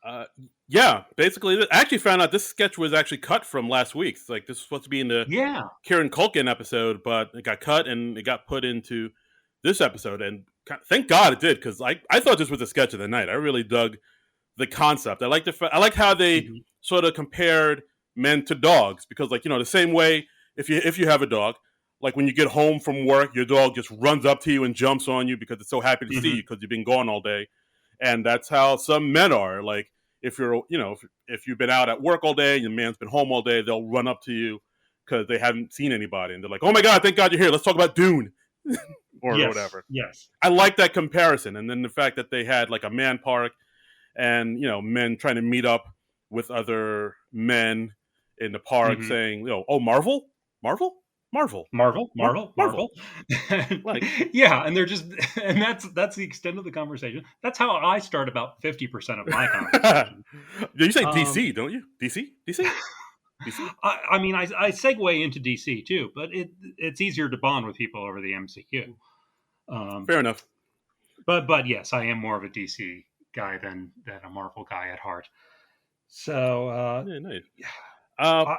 Uh, yeah, basically, I actually found out this sketch was actually cut from last week's. Like, this was supposed to be in the Yeah, Kieran Culkin episode, but it got cut and it got put into this episode. And thank God it did, because I thought this was a sketch of the night. I really dug the concept. I like how they hmm sort of compared men to dogs, because like the same way if you have a dog, like when you get home from work, your dog just runs up to you and jumps on you because it's so happy to see you hmm because you've been gone all day, and that's how some men are. Like if you're if you've been out at work all day and your man's been home all day, they'll run up to you because they haven't seen anybody and they're like, oh my god, thank God you're here, let's talk about Dune or yes, whatever. yes. I like that comparison, and then the fact that they had like a man park and men trying to meet up with other men in the park hmm saying, oh, Marvel, Marvel, Marvel, Marvel, Marvel, Marvel. Marvel. Like, Yeah, and they're just, and that's the extent of the conversation. That's how I start about 50% of my conversation. you say Um, DC, don't you? DC, DC, DC. I mean, I segue into DC too, but it's easier to bond with people over the MCU. Um, Fair enough. but yes, I am more of a DC guy than a Marvel guy at heart. So Yeah, nice. Uh,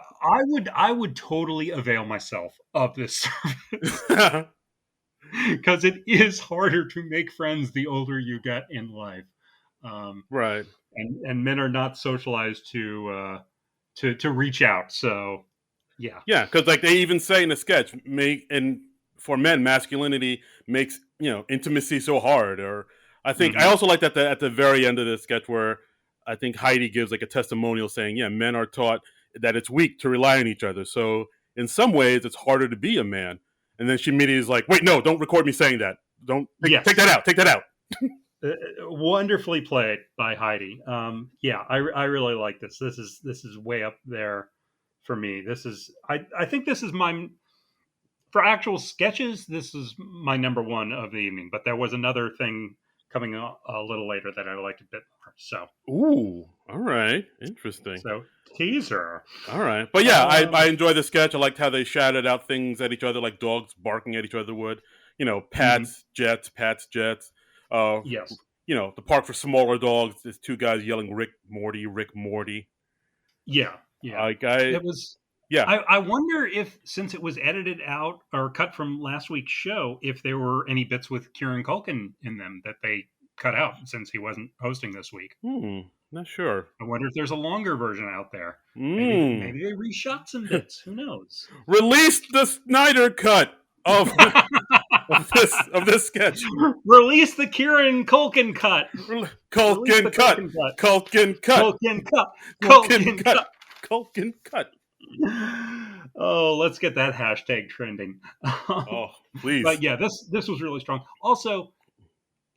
I would totally avail myself of this service because it is harder to make friends the older you get in life, um, right. and men are not socialized to reach out. So yeah. Yeah, because like they even say in the sketch, make and for men, masculinity makes intimacy so hard. Or I think I hmm also like that at the very end of the sketch where I think Heidi gives like a testimonial saying, yeah, men are taught that it's weak to rely on each other. So in some ways, it's harder to be a man. And then she immediately is like, wait, no, don't record me saying that. Don't take that Yes. out. Take that out. Wonderfully played by Heidi. Yeah, I really like this. This is way up there for me. This is I think this is my for actual sketches. This is my number one of the evening. But there was another thing coming a little later that I liked a bit more. So Ooh, all right, interesting. so teaser. All right, but yeah, I Um, enjoy the sketch. I liked how they shouted out things at each other, like dogs barking at each other would. mhm. Pats, Jets, Pats, Jets. Uh, Yes. the park for smaller dogs. There's two guys yelling Rick Morty, Rick Morty. Yeah. Yeah. Like I, It was. yeah. I wonder if, since it was edited out or cut from last week's show, if there were any bits with Kieran Culkin in them that they cut out since he wasn't hosting this week. Not sure. I wonder if there's a longer version out there. Hmm. Maybe they reshot some bits. Who knows? Release the Snyder cut of of this sketch. Release the Kieran Culkin cut. Release the Culkin cut. Culkin cut. Culkin cut. Culkin cut. Culkin Culkin cut. cut. Culkin cut. Oh, let's get that hashtag trending. Oh, please. But yeah, this was really strong. Also,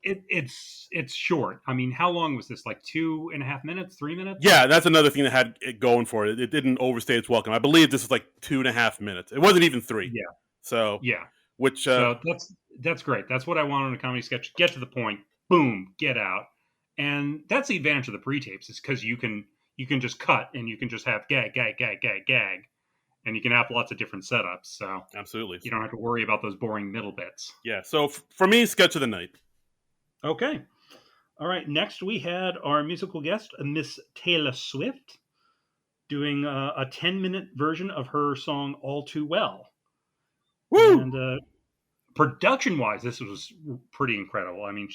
it's short. I mean, how long was this? Like 2.5 minutes, 3 minutes? Yeah, that's another thing that had it going for it. It didn't overstay its welcome. I believe this is like 2.5 minutes. It wasn't even three. Yeah, So, yeah. which, So that's great. That's what I want in a comedy sketch. Get to the point. Boom. Get out. And that's the advantage of the pre-tapes is because you can just cut and you can just have gag, gag, gag, gag, gag, and you can have lots of different setups. So absolutely. you don't have to worry about those boring middle bits. Yeah. So for me, sketch of the night. Okay. All right. Next, we had our musical guest, Miss Taylor Swift, doing a 10-minute version of her song "All Too Well." Woo! And production wise, this was pretty incredible. I mean,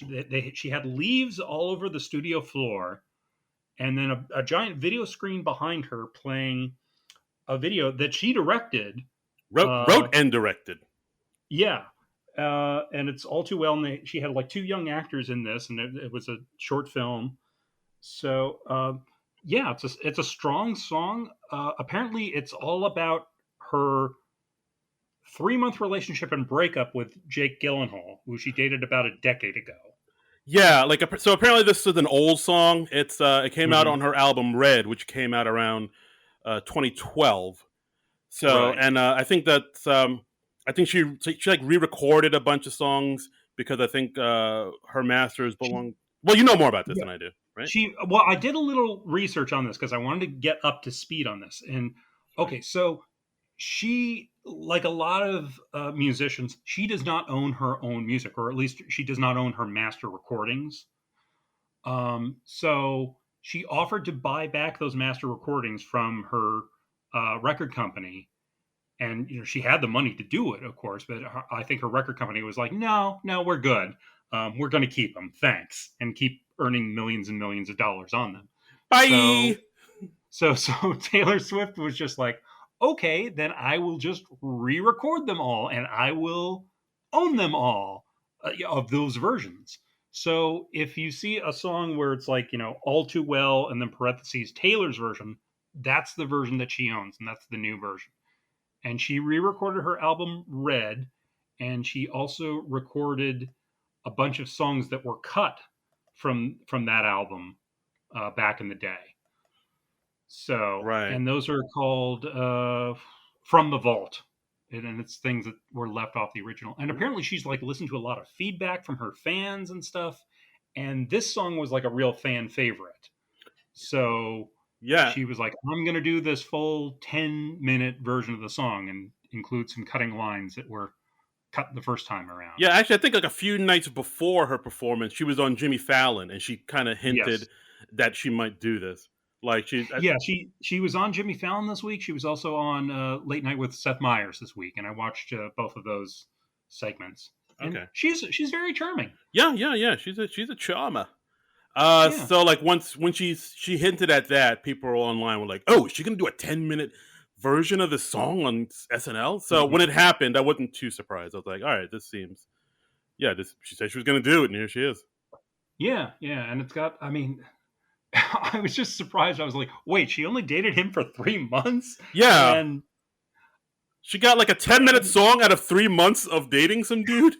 she had leaves all over the studio floor, and then a giant video screen behind her playing a video that she directed. Wrote and directed. Yeah. And it's all too well. And she had like two young actors in this, and it was a short film. So yeah, it's a strong song. Apparently, it's all about her 3 month relationship and breakup with Jake Gyllenhaal, who she dated about a decade ago. Yeah, like so. Apparently, this is an old song. It came out Hmm. on her album Red, which came out around 2012. So, Right. and I think she like re-recorded a bunch of songs because I think her masters She, belong. Well, you know more about this yeah, than I do, right? well, I did a little research on this because I wanted to get up to speed on this. And Right. okay, so she, like a lot of musicians, she does not own her own music, or at least she does not own her master recordings. So she offered to buy back those master recordings from her record company, and she had the money to do it, of course. But I think her record company was like, "No, no, we're good. We're going to keep them, thanks," and keep earning millions and millions of dollars on them. Bye. So so Taylor Swift was just like, okay, then I will just re-record them all, and I will own them all, of those versions. So if you see a song where it's like, all too well, and then parentheses Taylor's version, that's the version that she owns, and that's the new version. And she re-recorded her album Red, and she also recorded a bunch of songs that were cut from that album back in the day. So, Right. and those are called From the Vault. And it's things that were left off the original. And apparently she's like listened to a lot of feedback from her fans and stuff. And this song was like a real fan favorite. So Yeah. she was like, I'm going to do this full 10-minute version of the song and include some cutting lines that were cut the first time around. Yeah, actually, I think like a few nights before her performance, she was on Jimmy Fallon, and she kind of Yes. hinted that she might do this. Like Yeah, she was on Jimmy Fallon this week. She was also on Late Night with Seth Meyers this week, and I watched both of those segments. And okay. she's very charming. Yeah, yeah, yeah. She's a charmer. Yeah. So like when she hinted at that, people online were like, "Oh, is she gonna do a 10-minute version of the song on SNL?" So when Mhm. it happened, I wasn't too surprised. I was like, "All right, this seems yeah." This she said she was gonna do it, and here she is. Yeah, yeah, and it's got. I mean, I was just surprised. I was like, wait, she only dated him for 3 months, Yeah, and she got like a 10-minute song out of 3 months of dating some dude.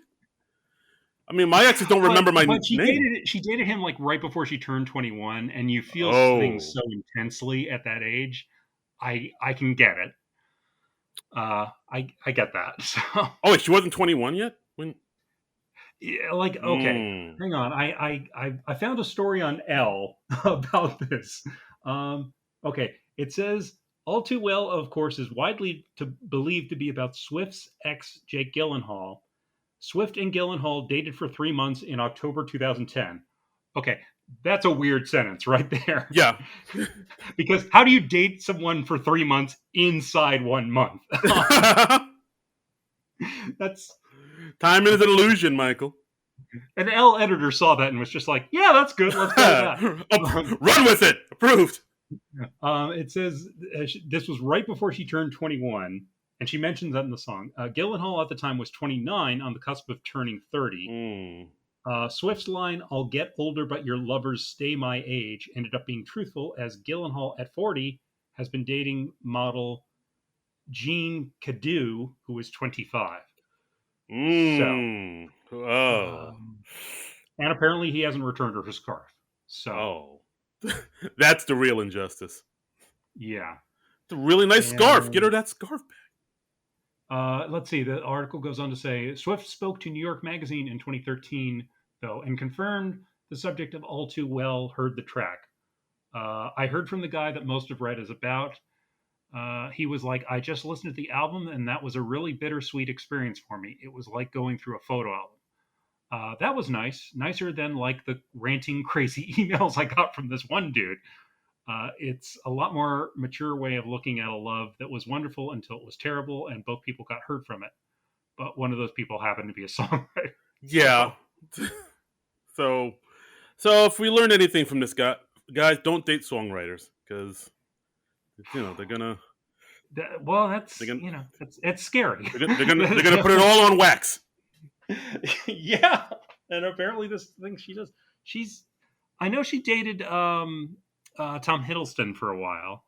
I mean, my exes don't but remember my but name. she dated him like right before she turned 21, and you feel things Oh, so intensely at that age. I can get it. I get that. So oh, wait, she wasn't 21 yet. When? yeah, like, okay, Mm. hang on. I found a story on Elle about this. Um, okay, it says All Too Well, of course, is widely believed to be about Swift's ex Jake Gyllenhaal. Swift and Gyllenhaal dated for 3 months in October 2010. Okay, that's a weird sentence right there. Yeah. Because how do you date someone for 3 months inside 1 month? That's Time is an illusion, Michael. An L editor saw that and was just like, "Yeah, that's good. Let's go with that." Run with it. Approved. It says this was right before she turned 21, and she mentions that in the song. Gyllenhaal at the time was 29, on the cusp of turning 30. Mm. Swift's line, "I'll get older, but your lovers stay my age," ended up being truthful, as Gyllenhaal at 40 has been dating model Jean Cadu, who is 25. So, Mm. Oh. um, and apparently he hasn't returned her his scarf. So, Oh. That's the real injustice. yeah. It's a really nice scarf. Get her And that scarf back. let's see. The article goes on to say Swift spoke to New York Magazine in 2013, though, and confirmed the subject of All Too Well heard the track. I heard from the guy that most of Red is about. He was like, I just listened to the album, and that was a really bittersweet experience for me. It was like going through a photo album. That was nice, nicer than like the ranting, crazy emails I got from this one dude. It's a lot more mature way of looking at a love that was wonderful until it was terrible, and both people got hurt from it. but one of those people happened to be a songwriter. Yeah. So So so if we learned anything from this guy, guys, don't date songwriters because they're gonna well, they're that's gonna it's scary. they're gonna put it all on wax. Yeah, and apparently this thing she does. She's I know she dated Tom Hiddleston for a while,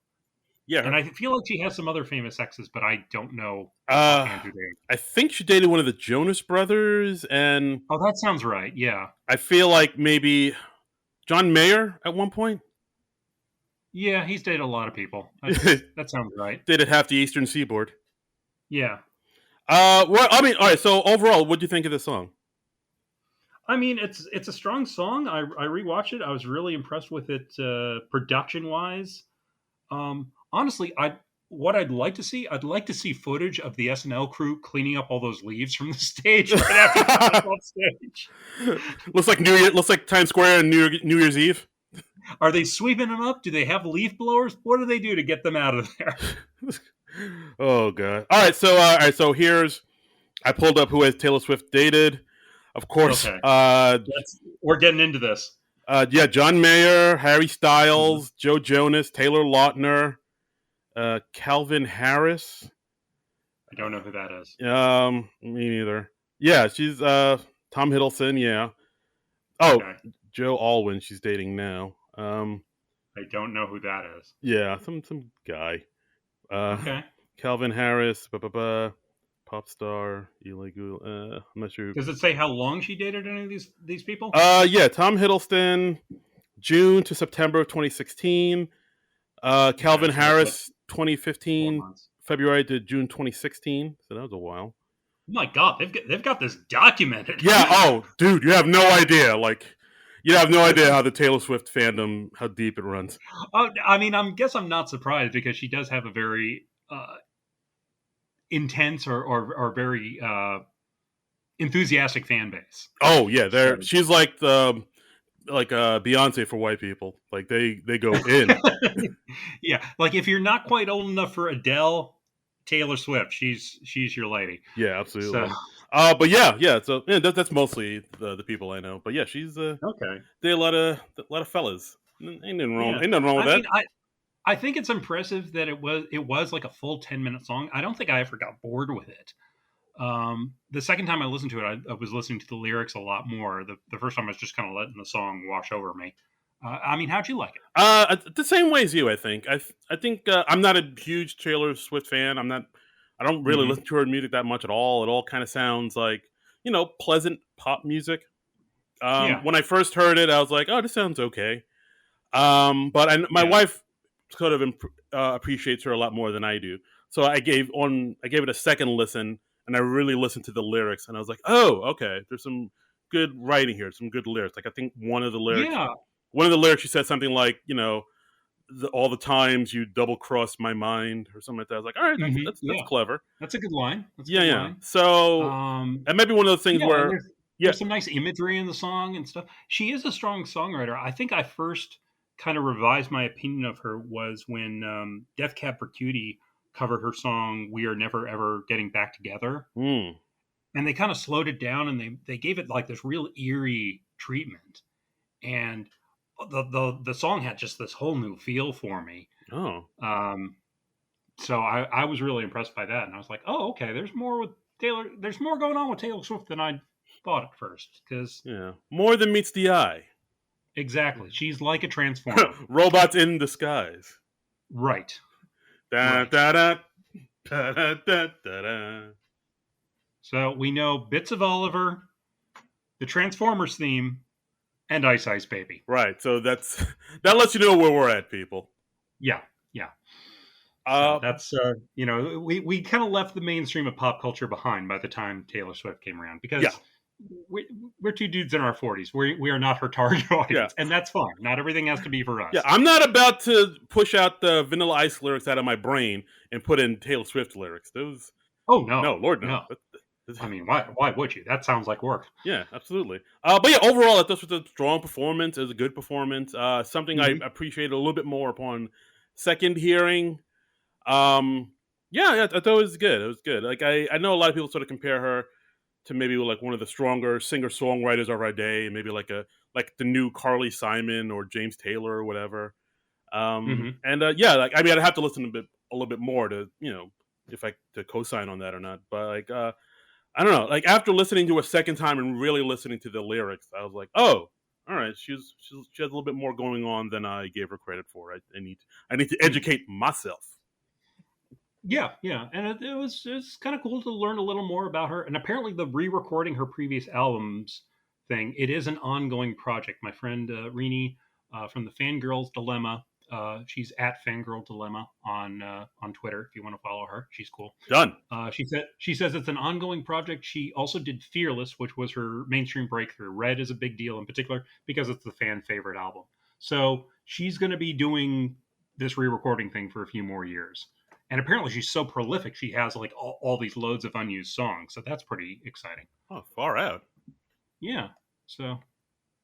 Yeah. and I feel like she has some other famous exes, but I don't know Uh, offhand who they. I think she dated one of the Jonas Brothers, and Oh, that sounds right. Yeah, I feel like maybe John Mayer at one point. yeah, he's dated a lot of people. Dated That sounds right. half the Eastern Seaboard. Yeah, Well, I mean, all right. So overall, what do you think of this song? I mean it's a strong song. I rewatched it. I was really impressed with it production wise. Honestly, I what I'd like to see footage of the SNL crew cleaning up all those leaves from the stage right after he comes off stage. Looks like New Year. Looks like Times Square and New Year's Eve. Are they sweeping them up? Do they have leaf blowers? What do they do to get them out of there? Oh god. All right. So So here's I pulled up who has Taylor Swift dated. Of course. Okay, we're getting into this. Yeah. John Mayer, Harry Mhm. Styles, Joe Jonas, Taylor Lautner, Calvin Harris. I don't know who that is. Me neither. Yeah, she's Tom Hiddleston. Yeah. Oh, Okay, Joe Alwyn. She's dating now. I don't know who that is. Yeah, some guy. Uh, Okay, Calvin Harris. Pop star. Illegal. I'm not sure. does it say how long she dated any of these people? Yeah, Tom Hiddleston, June to September of 2016. Okay, Calvin so that's like Harris, four 2015, months. February to June 2016. So that was a while. Oh my God, they've got this documented. Yeah. Oh, dude, you have no idea. Like, you have no idea how the Taylor Swift fandom, how deep it runs. Oh, I mean, I'm not surprised because she does have a very intense or very enthusiastic fan base. Oh yeah, So there. She's like the Beyonce for white people. Like they go in. yeah, like if you're not quite old enough for Adele, Taylor Swift, she's your lady. Yeah, So absolutely. But yeah. So yeah, that's mostly the people I know. But yeah, she's okay, they a lot of fellas. yeah. Ain't nothing wrong with I that. mean, I think it's impressive that it was like a full 10-minute song. I don't think I ever got bored with it. The second time I listened to it, I was listening to the lyrics a lot more. The first time I was just kind of letting the song wash over me. I mean, how'd you like it? The same way as you, I think. I think I'm not a huge Taylor Swift fan. I'm not. I don't really Hmm. listen to her music that much at all. It all kind of sounds like pleasant pop music. Yeah. When I first heard it, I was like, oh, this sounds okay. My Yeah. wife sort of appreciates her a lot more than I do. So I gave it a second listen, and I really listened to the lyrics, and I was like, oh, okay, there's some good writing here, some good lyrics. Like I think Yeah. one of the lyrics, she said something like, all the times you double crossed my mind or something like that. I was like, all right, that's Yeah. clever. That's a good line. That's a Yeah, good yeah. line. So Um, that might be one of those things yeah, and where, yeah, there's some nice imagery in the song and stuff. She is a strong songwriter. I think I first kind of revised my opinion of her was when Def Cab for Cutie covered her song "We Are Never Ever Getting Back Together," mm, and they kind of slowed it down and they gave it like this real eerie treatment, and the song had just this whole new feel for me. oh, Um, so I was really impressed by that, and I was like, oh, okay, there's more with Taylor. There's more going on with Taylor Swift than I thought at first. Because yeah, more than meets the eye. exactly, she's like a transformer. Robots in disguise. Right, Da right. da da da da da da. Da. So we know bits of Oliver, the Transformers theme, and Ice Ice Baby. Right. So that's that lets you know where we're at, people. Yeah, yeah. So Uh, that's we kind of left the mainstream of pop culture behind by the time Taylor Swift came around yeah, because we're two dudes in our 40s. We are not her target yeah, audience, and that's fine. Not everything has to be for yeah. us. I'm not about to push out the Vanilla Ice lyrics out of my brain and put in Taylor Swift lyrics. Those, Oh no, no, Lord, no. no. I mean, why would you? That sounds like work. Yeah, absolutely. But yeah, overall, this was a strong performance. It was a good performance. Something I Hmm. appreciated a little bit more upon second hearing. Um, Yeah, I thought it was good. It was good. Like I know a lot of people sort of compare her to maybe like one of the stronger singer songwriters of our day, maybe like the new Carly Simon or James Taylor or whatever. Hmm. And yeah, like I mean, I'd have to listen a little bit more to if I to co-sign on that or not. But like I don't know, like after listening to a second time and really listening to the lyrics, I was like, oh, all right, she has a little bit more going on than I gave her credit for. I need to Hmm. educate myself. Yeah, yeah, and it's kind of cool to learn a little more about her. And apparently, the re-recording her previous albums thing, it is an ongoing project. My friend Rini from the Fangirls Dilemma, she's at Fangirl Dilemma on Twitter. If you want to follow her, she's cool. Done. She says it's an ongoing project. She also did Fearless, which was her mainstream breakthrough. Red is a big deal in particular because it's the fan favorite album. So she's going to be doing this re-recording thing for a few more years. And apparently she's so prolific, she has like all these loads of unused songs. So that's pretty exciting. Oh, far out. Yeah. So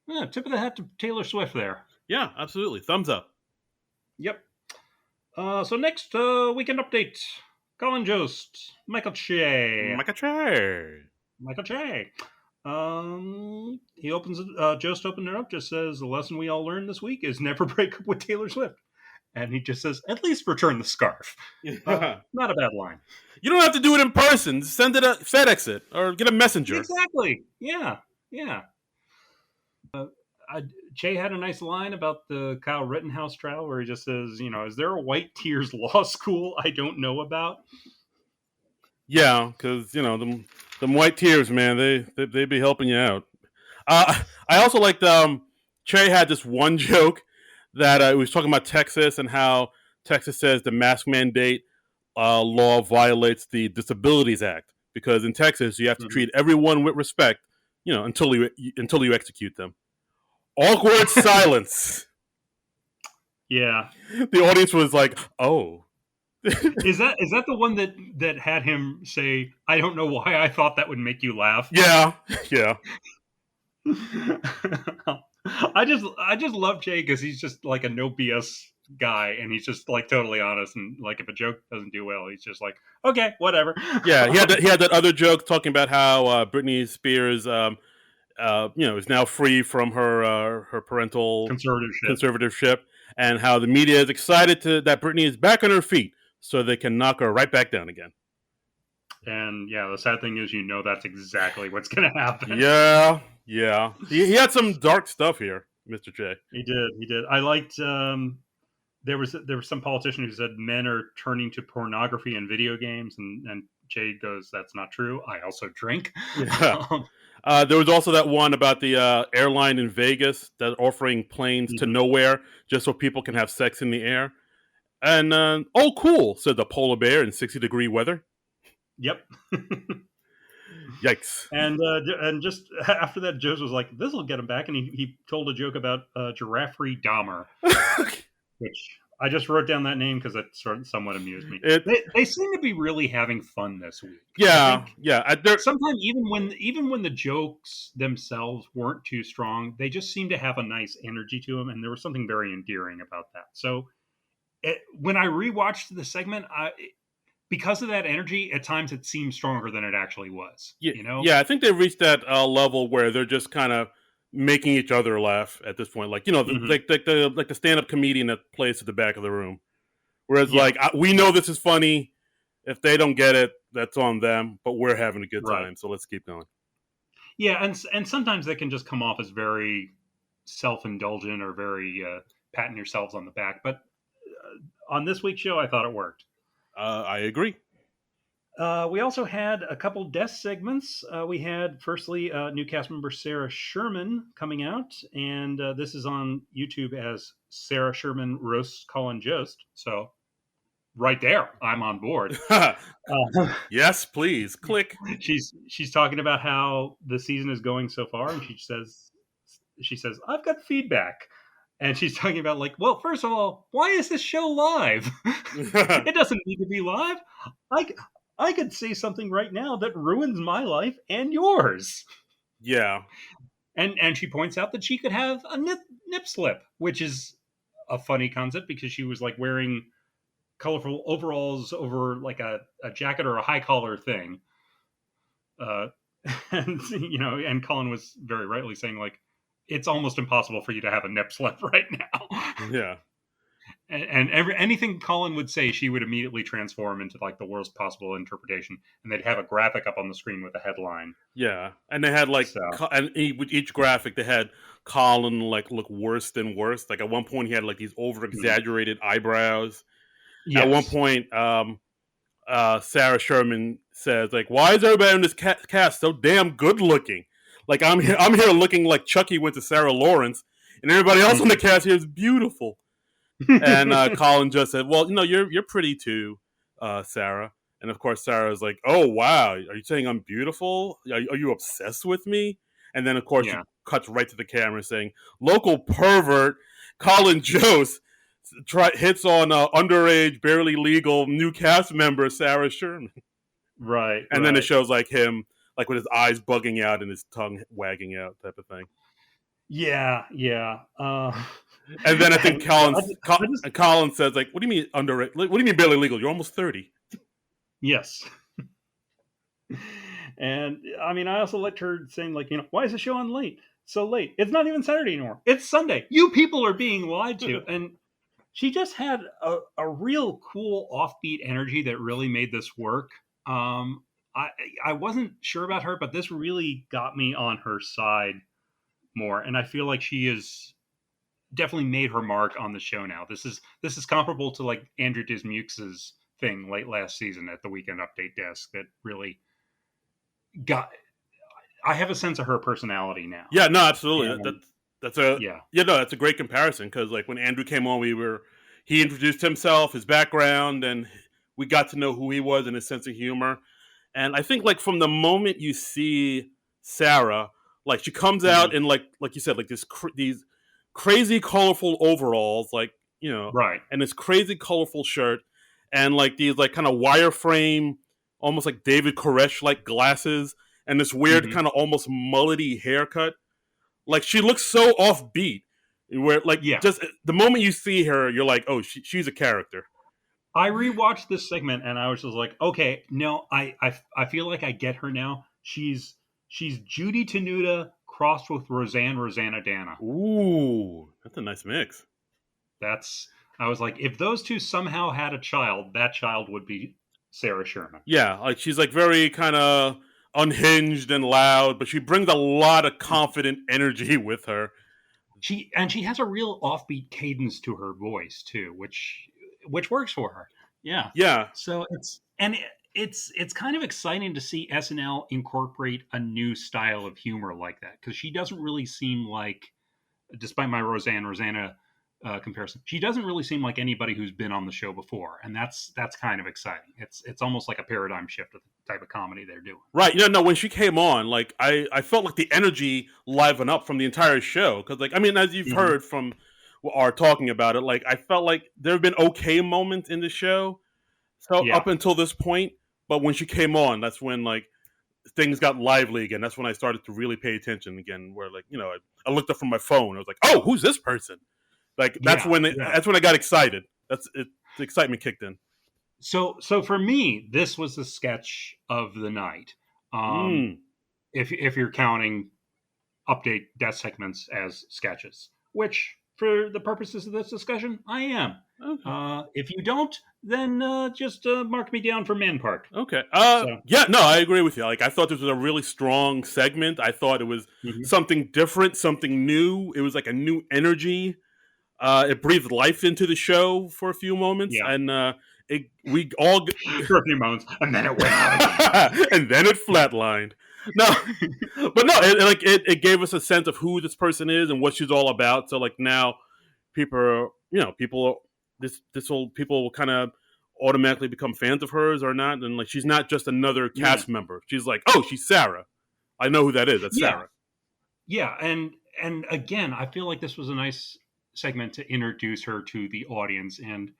yeah, tip of the hat to Taylor Swift there. Yeah, absolutely. Thumbs up. Yep. So next weekend update: Colin Jost, Michael Che, Micah Trey. Michael Che. He opens it. Jost opened it up. Just says the lesson we all learned this week is never break up with Taylor Swift. And he just says, at least return the scarf. Yeah. Not a bad line. You don't have to do it in person. Send it a FedEx it or get a messenger. Exactly. Yeah. Yeah. I, Che had a nice line about the Kyle Rittenhouse trial where he just says, is there a White Tears law school I don't know about? Yeah, because them white tears, man, they be helping you out. I also liked Trey had this one joke that he was talking about Texas and how Texas says the mask mandate law violates the Disabilities Act because in Texas you have to Mm-hmm. treat everyone with respect, until you execute them. Awkward silence. Yeah. The audience was like, "Oh, Is that the one that had him say, I don't know why I thought that would make you laugh? yeah, yeah, I just love Jay because he's just like a no BS guy, and he's just like totally honest. And like if a joke doesn't do well, he's just like, okay, whatever. yeah." He had that other joke talking about how Britney Spears, is now free from her parental Conservatorship. conservatorship, and how the media is excited that Britney is back on her feet, so they can knock her right back down again. And yeah, the sad thing is, that's exactly what's going to happen. Yeah, yeah. He had some dark stuff here, Mr. J. He did. He did. I liked. There was some politician who said men are turning to pornography and video games, and Jay goes, "That's not true. I also drink." Yeah. There was also that one about the airline in Vegas that offering planes to Mhm. nowhere just so people can have sex in the air. And oh, cool, said the polar bear in 60-degree weather. Yep. Yikes. And just after that, Joe's was like, "This will get him back," and he told a joke about Giraffe Dahmer, which I just wrote down that name because it sort of somewhat amused me. it, They seem to be really having fun this week. I yeah, think yeah. sometimes even when the jokes themselves weren't too strong, they just seem to have a nice energy to them, and there was something very endearing about that. So when I rewatched the segment, because of that energy, at times it seemed stronger than it actually was. Yeah, yeah. I think they reached that level where they're just kind of making each other laugh at this point. Like Hmm. like the stand up comedian that plays at the back of the room. Whereas Yeah, we know this is funny. If they don't get it, that's on them. But we're having a good right. time, so let's keep going. Yeah, and sometimes they can just come off as very self indulgent or very patting yourselves on the back. But on this week's show, I thought it worked. I agree. We also had a couple guest segments. We had, firstly, new cast member Sarah Sherman coming out, and this is on YouTube as Sarah Sherman roasts Colin Jost. So, right there, I'm on board. Uh, Yes, please. Click. she's talking about how the season is going so far, and she says I've got feedback, and she's talking about like, well, first of all, why is this show live? It doesn't need to be live. I I could say something right now that ruins my life and yours. Yeah. And she points out that she could have a nip slip, which is a funny concept because she was like wearing colorful overalls over like a jacket or a high collar thing. Uh, and and Colin was very rightly saying like it's almost impossible for you to have a nip slip right now. Yeah. And anything Colin would say, she would immediately transform into like the worst possible interpretation, and they'd have a graphic up on the screen with a headline. Yeah, and they had like, So with each graphic, they had Colin like look worse than worse. Like at one point, he had like these over mhm. exaggerated eyebrows. At one Yes, point, Sarah Sherman says like, "Why is everybody in this cast so damn good looking? Like I'm here looking like Chucky went to Sarah Lawrence, and everybody else on the cast here is beautiful." And Colin just said, "Well, you're pretty too, Sarah." And of course, Sarah's like, "Oh wow, are you saying I'm beautiful? Are you obsessed with me?" And then of course she yeah, cuts right to the camera saying, "Local pervert Colin Jost hits on underage, barely legal new cast member Sarah Sherman." right, And then it right. shows like him, like with his eyes bugging out and his tongue wagging out, type of thing. Yeah, yeah. And then I think I just Colin says like, "What do you mean underage? What do you mean barely legal? You're almost 30." yes. And I mean, I also liked her saying like, why is the show on late? So late. It's not even Saturday anymore. It's Sunday. You people are being lied to. And she just had a real cool offbeat energy that really made this work. Um, I I wasn't sure about her, but this really got me on her side more, and I feel like she is definitely made her mark on the show now. This is comparable to like Andrew Dismukes's thing late last season at the Weekend Update desk that really got. I have a sense of her personality now, Yeah, no, absolutely. and That's a yeah, yeah, no, that's a great comparison because like when Andrew came on, he introduced himself, his background, and we got to know who he was and his sense of humor. And I think like from the moment you see Sarah, like she comes hmm out in like you said, like these crazy colorful overalls, like right, and this crazy colorful shirt, and like these like kind of wireframe, almost like David Koresh like glasses, and this weird hmm kind of almost mullety haircut. Like she looks so offbeat, where like yeah. just the moment you see her, you're like, oh, she's a character. I rewatched this segment and I was just like, okay, no, I feel like I get her now. She's Judy Tenuta crossed with Rosanna Dana. Ooh, that's a nice mix. That's I was like, if those two somehow had a child, that child would be Sarah Sherman. Yeah, like she's like very kind of unhinged and loud, but she brings a lot of confident energy with her. She has a real offbeat cadence to her voice too, which works for her. Yeah. Yeah, So it's kind of exciting to see SNL incorporate a new style of humor like that because she doesn't really seem like, despite my Rosanna comparison, she doesn't really seem like anybody who's been on the show before, and that's kind of exciting. It's almost like a paradigm shift of the type of comedy they're doing. right. Yeah, no. When she came on, like I felt like the energy liven up from the entire show because, like, I mean, as you've hmm heard from our talking about it, like I felt like there have been okay moments in the show, so Yeah, up until this point, but when she came on, that's when like things got lively again. That's when I started to really pay attention again. Where like I looked up from my phone. I was like, oh, who's this person? Like yeah, yeah. that's when I got excited. That's it. The excitement kicked in. So for me, this was the sketch of the night. Um, Mm, if you're counting update death segments as sketches, which for the purposes of this discussion, I am. okay. If you don't, then just mark me down for Man Park. Okay. So, Yeah, no, I agree with you. Like I thought this was a really strong segment. I thought it was mhm. something different, something new. It was like a new energy. It breathed life into the show for a few moments, Yeah, and we all for a few moments, and then it went out again. and then it flatlined. No, but no, it gave us a sense of who this person is and what she's all about. So like now, people people will kind of automatically become fans of hers or not, and like she's not just another Yeah, cast member. She's like, oh, she's Sarah. I know who that is. That's yeah, Sarah. yeah, and again, I feel like this was a nice segment to introduce her to the audience, and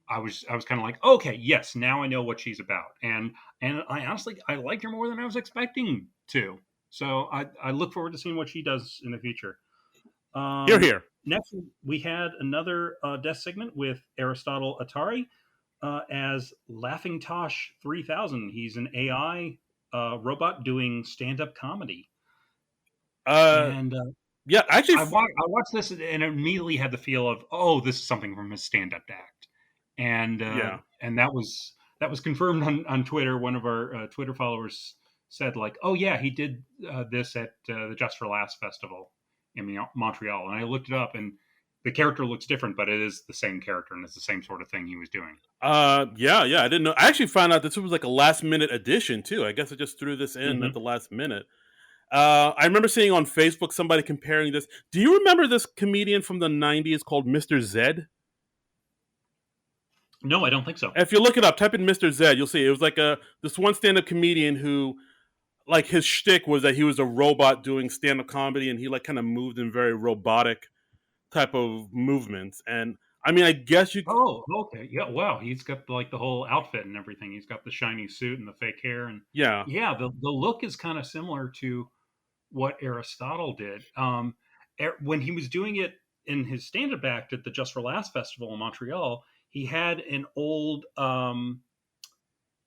I was kind of like, okay, yes, now I know what she's about, and I honestly I liked her more than I was expecting to. So I look forward to seeing what she does in the future. Here, here. Next, we had another death segment with Aristotle Atari. as Laughing Tosh 3000. He's an AI robot doing stand-up comedy, Uh, and yeah, actually, I watched this and immediately had the feel of, oh, this is something from his stand-up act, yeah. and that was confirmed on Twitter. One of our Twitter followers said like, oh yeah, he did this at the Just for Laughs festival in Montreal, and I looked it up, and the character looks different, but it is the same character, and it's the same sort of thing he was doing. Yeah, yeah. I didn't know. I actually found out this was like a last minute addition too. I guess I just threw this in at Hmm. the last minute. I remember seeing on Facebook somebody comparing this. Do you remember this comedian from the '90s called Mr. Zed? No, I don't think so. If you look it up, type in Mr. Zed, you'll see it was like a this one stand up comedian who like his shtick was that he was a robot doing stand up comedy, and he like kind of moved in very robotic type of movements. And I mean, I guess you, Oh, okay. Yeah, wow. He's got like the whole outfit and everything. He's got the shiny suit and the fake hair, and yeah, yeah, the look is kind of similar to what Aristotle did. When he was doing it in his stand-up act at the Just for Laughs festival in Montreal, he had an old oh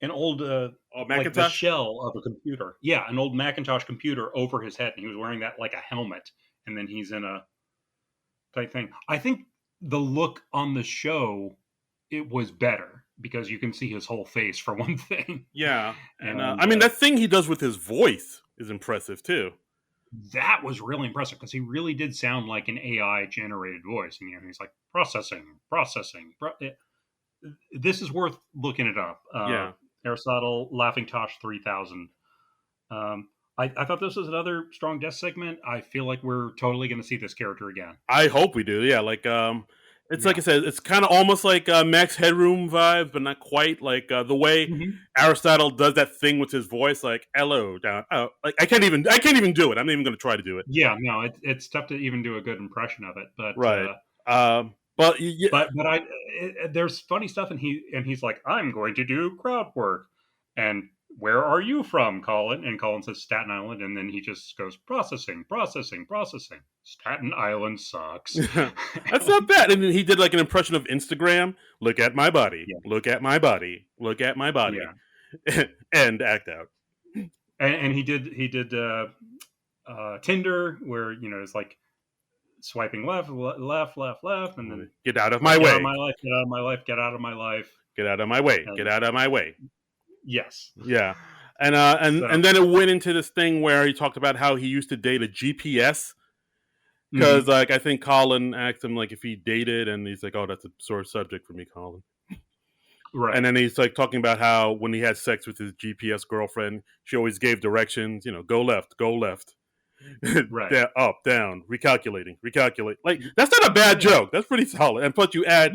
like the Macintosh. shell of a computer. Yeah, an old Macintosh computer over his head, and he was wearing that like a helmet, and then he's in a type thing. I think the look on the show it was better because you can see his whole face for one thing, Yeah, and and I mean that thing he does with his voice is impressive too. that was really impressive because he really did sound like an AI generated voice, and he's like processing, processing. This is worth looking it up. Yeah, Aristotle Laughing Tosh 3000. Um, I thought this was another strong death segment. I feel like we're totally going to see this character again. I hope we do. Yeah, it's like Yeah. I said, it's kind of almost like Max Headroom vibes, but not quite. Like the way Hmm. Aristotle does that thing with his voice, like "hello down." Oh, like I can't even do it. I'm not even going to try to do it. Yeah, no, it's tough to even do a good impression of it, Right. But but there's funny stuff, and he's like, I'm going to do crowd work, and where are you from, Colin? And Colin says Staten Island, and then he just goes processing, processing, processing. Staten Island sucks. that's not bad. And then he did like an impression of Instagram. Look at my body. Yeah, Look at my body. Look at my body. yeah, And act out. and he did Tinder, where it's like swiping left, left, left, left, and then Get out of my like get out of way. my life, get out of my life, get out of my life. Get out of my way. Get And out of my way. yes, Yeah. And so then it went into this thing where he talked about how he used to date a GPS because mhm, like I think Colin asked him like if he dated, and he's like, "Oh, that's a sore subject for me, Colin." And right, then he's like talking about how when he had sex with his GPS girlfriend, she always gave directions. Go left, right. up, down, recalculating, recalculate. Like that's not a bad Yeah, joke. That's pretty solid. And plus, yeah,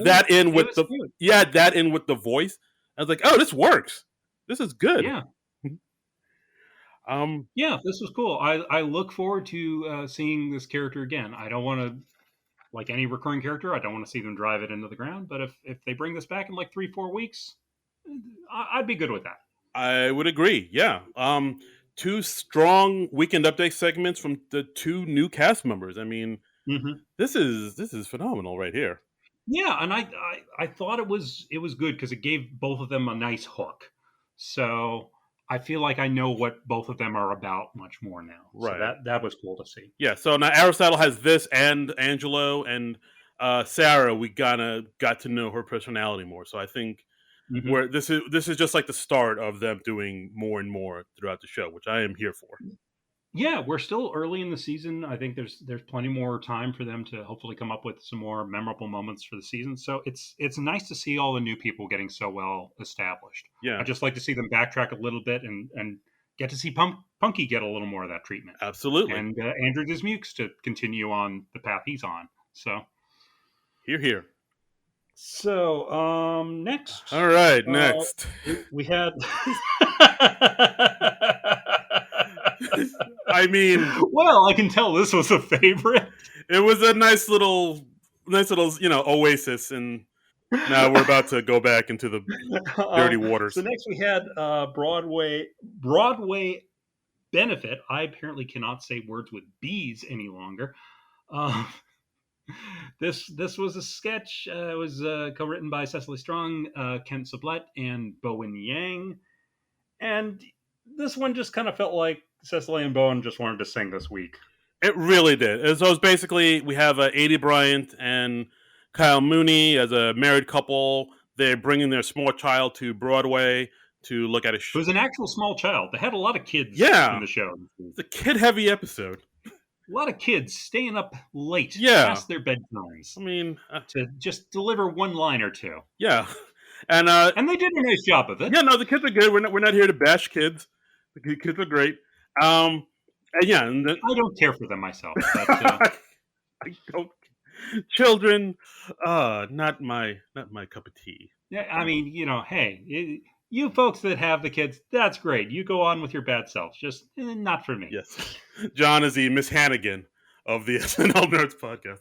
that in it with was the cute. you add that in with the voice. I was like, oh, this works. This is good. Yeah, Um, yeah, this was cool. I look forward to seeing this character again. I don't want to like any recurring character. I don't want to see them drive it into the ground. But if they bring this back in like 3-4 weeks, I'd be good with that. I would agree. Yeah. Two strong weekend update segments from the two new cast members. I mean, Hmm. this is phenomenal right here. Yeah, and I thought it was good because it gave both of them a nice hook. So I feel like I know what both of them are about much more now. So Right. that was cool to see. Yeah. So now Aristotle has this, and Angelo and Sarah. We got to know her personality more. So I think Hmm. where this is just like the start of them doing more and more throughout the show, which I am here for. Yeah, we're still early in the season. I think there's plenty more time for them to hopefully come up with some more memorable moments for the season. So it's nice to see all the new people getting so well established. I Yeah. just like to see them backtrack a little bit and get to see Punky get a little more of that treatment, Absolutely. and Andrew Dismukes to continue on the path he's on. Here, here. Next, All right. uh, Next. we had. I mean, Well, I can tell this was a favorite. it was a nice little, oasis, and now we're about to go back into the dirty So waters. next we had Broadway benefit. I apparently cannot say words with B's any longer. Uh, This was a sketch. It was co-written by Cecily Strong, Kent Sublette, and Bowen Yang. And this one just kind of felt like Cecily and Bowen just wanted to sing this week. It really did. So it's basically we have Adie Bryant and Kyle Mooney as a married couple. They're bringing their small child to Broadway to look at a It was an actual small child. They had a lot of kids in yeah. the show. It's a kid-heavy episode. A lot of kids staying up late Yeah. past their bedtimes. I mean, to just deliver one line or two. Yeah, and they did a nice job of it. Yeah, no, the kids are good. We're not here to bash kids. The kids are great. And yeah, and I don't care for them myself. But, I don't. Children, not my cup of tea. Yeah, I mean, hey, you folks that have the kids, that's great. You go on with your bad selves. Just not for me. Yes, John is the Miss Hannigan of the SNL Nerds podcast.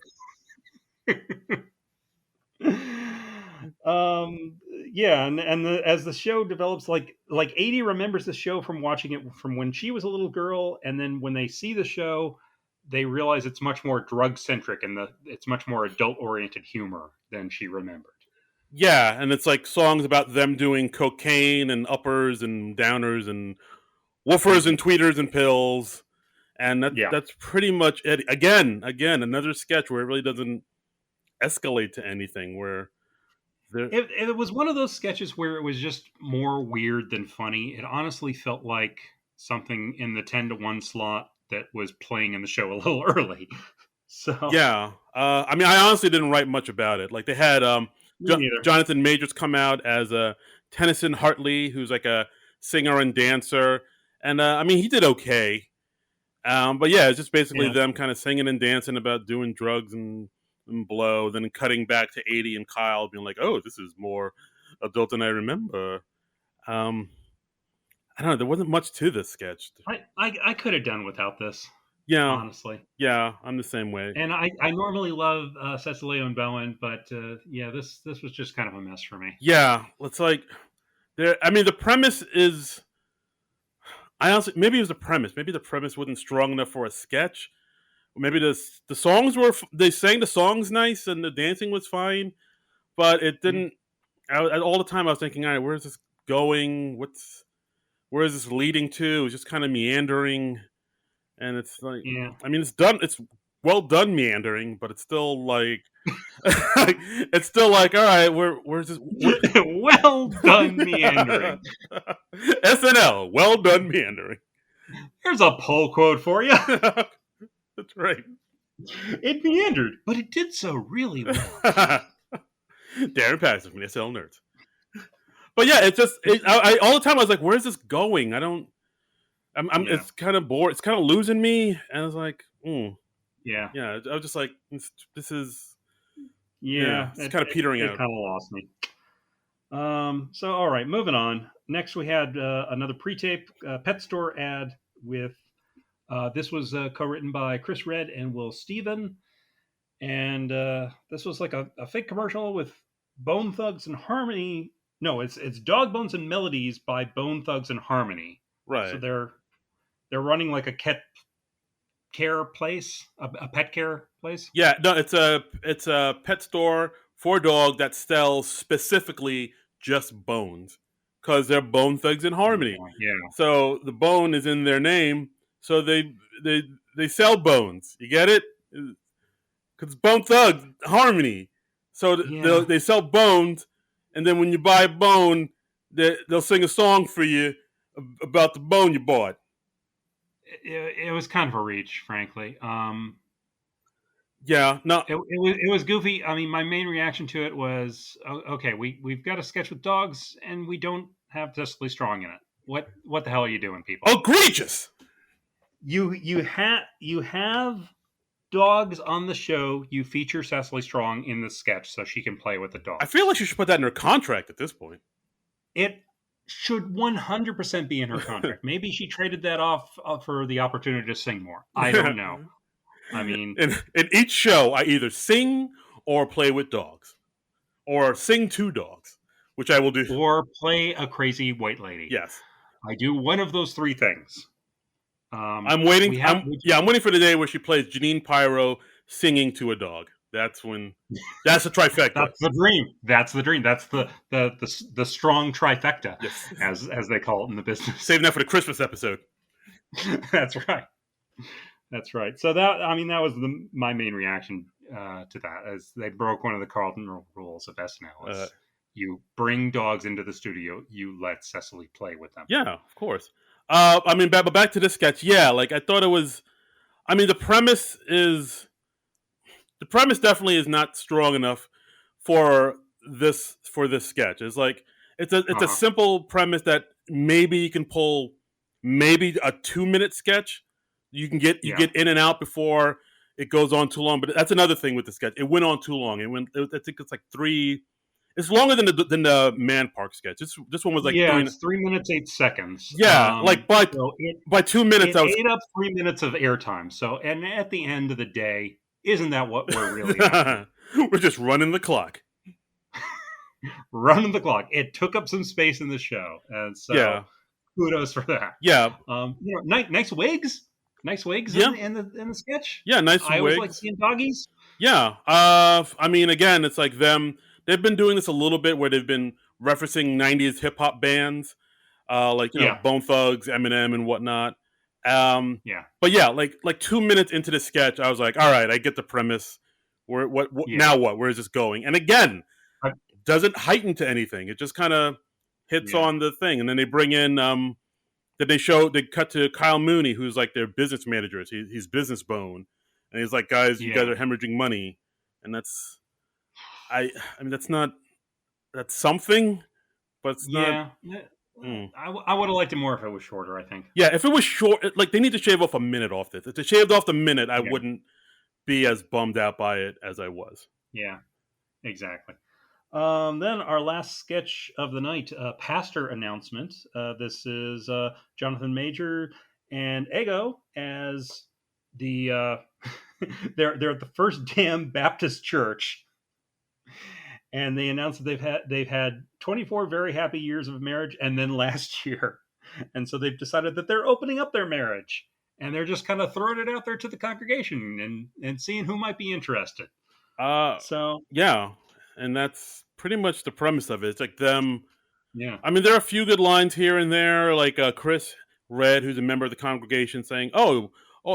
Yeah, and as the show develops, like Adie remembers the show from watching it from when she was a little girl, and then when they see the show, they realize it's much more drug centric and it's much more adult oriented humor than she remembered. Yeah, and it's like songs about them doing cocaine and uppers and downers and woofers and tweeters and pills, and that's pretty much it. Again, another sketch where it really doesn't escalate to anything. Where it was one of those sketches where it was just more weird than funny. It honestly felt like something in the 10-1 slot that was playing in the show a little early. So yeah, I mean, I honestly didn't write much about it. Like they had Jonathan Majors come out as Tennyson Hartley, who's like a singer and dancer, and I mean, he did okay. But yeah, it's just basically them kind of singing and dancing about doing drugs and blow, then cutting back to Adie and Kyle being like, "Oh, this is more adult than I remember." I don't know. There wasn't much to this sketch. I could have done without this. Yeah, honestly. Yeah, I'm the same way. And I normally love Cecily and Bowen, but yeah, this was just kind of a mess for me. Yeah, it's like I mean, the premise is. I honestly, maybe it was the premise. Maybe the premise wasn't strong enough for a sketch. Maybe the songs were. They sang the songs nice and the dancing was fine, but it didn't. All the time I was thinking, all right, where's this going? Where is this leading to? It was just kind of meandering. And it's like, I mean, it's done. It's well done meandering, but it's still like, it's still like, all right, where's this? Well done meandering. SNL, well done meandering. Here's a poll quote for you. That's right. It meandered, but it did so really well. Darren Patterson from the SNL Nerds. But yeah, it's just all the time I was like, where's this going? I don't. It's kind of bored. It's kind of losing me, and I was like, yeah. I was just like, this is, it's kind of petering out. It kind of lost me. So all right, moving on. Next, we had another pre-tape pet store ad with. This was co-written by Chris Redd and Will Steven, and this was like a fake commercial with Bone Thugs and Harmony. No, it's Dog Bones and Melodies by Bone Thugs and Harmony. Right. So they're running like a pet care place, a pet care place. Yeah, no, it's a pet store for a dog that sells specifically just bones because they're Bone Thugs and Harmony. Yeah. So the bone is in their name, so they sell bones. You get it? Because Bone Thugs Harmony. So they sell bones, and then when you buy a bone, they'll sing a song for you about the bone you bought. It was kind of a reach, frankly. Yeah, no, it was goofy. I mean, my main reaction to it was, okay, we've got a sketch with dogs, and we don't have Cecily Strong in it. What the hell are you doing, people? Egregious. You have dogs on the show. You feature Cecily Strong in the sketch so she can play with the dog. I feel like she should put that in her contract at this point. It should 100% be in her contract. Maybe she traded that off for the opportunity to sing more. I don't know. I mean, in each show, I either sing or play with dogs, or sing to dogs, which I will do, or play a crazy white lady. Yes, I do one of those three things. I'm waiting. I'm waiting for the day where she plays Janine Pyro singing to a dog. That's when that's the trifecta. That's the dream. That's the dream. That's the strong trifecta, Yes, as they call it in the business. saving that for the Christmas episode. That's right. That's right. So that I mean that was my main reaction to that, as they broke one of the cardinal rules of SNL. Uh, Is you bring dogs into the studio, you let Cecily play with them. yeah, of course. I mean, but back to this sketch. Yeah, like I thought it was. I mean, the premise definitely is not strong enough for this sketch. It's like it's a Uh-huh. simple premise that maybe you can pull maybe a 2 minute sketch. You Yeah. get in and out before it goes on too long. But that's another thing with the sketch. It went on too long. I think it's like three. It's longer than the Man Park sketch. This one was like Yeah, three. it's 3 minutes 8 seconds. Yeah, like So by 2 minutes it I was. ate up 3 minutes of airtime. So, and at the end of the day, isn't that what we're really after? We're just running the clock. Running the clock. It took up some space in the show, and so Yeah, kudos for that. yeah, Nice wigs, nice wigs yeah, in the sketch. yeah. Nice I always like wigs. seeing doggies. Yeah. I mean, again, it's like them. They've been doing this a little bit where they've been referencing '90s hip hop bands, like Yeah, Bone Thugs, Eminem, and whatnot. Um, yeah, but yeah, like 2 minutes into the sketch, I was like, all right, I get the premise. What yeah, now? What? Where is this going? And again, I, doesn't heighten to anything. It just kind of hits yeah, on the thing, and then they bring in. They cut to Kyle Mooney, who's like their business manager. He's business bone, and he's like, guys, you yeah, guys are hemorrhaging money, and I I mean that's something, but it's not. yeah. Mm. I would have liked it more if it was shorter. I think. Yeah, if it was short, like they need to shave off a minute off this. If they shaved off the minute, I Yeah, wouldn't be as bummed out by it as I was. yeah, exactly. Then our last sketch of the night, pastor announcement. This is Jonathan Major and Ego as the they're at the First Dam Baptist Church, and they announced that they've had 24 very happy years of marriage, and then last year, and so they've decided that they're opening up their marriage, and they're just kind of throwing it out there to the congregation and seeing who might be interested. Uh, So yeah, and that's pretty much the premise of it. It's like them. yeah, I mean, there are a few good lines here and there, like Chris Red, who's a member of the congregation, saying, oh,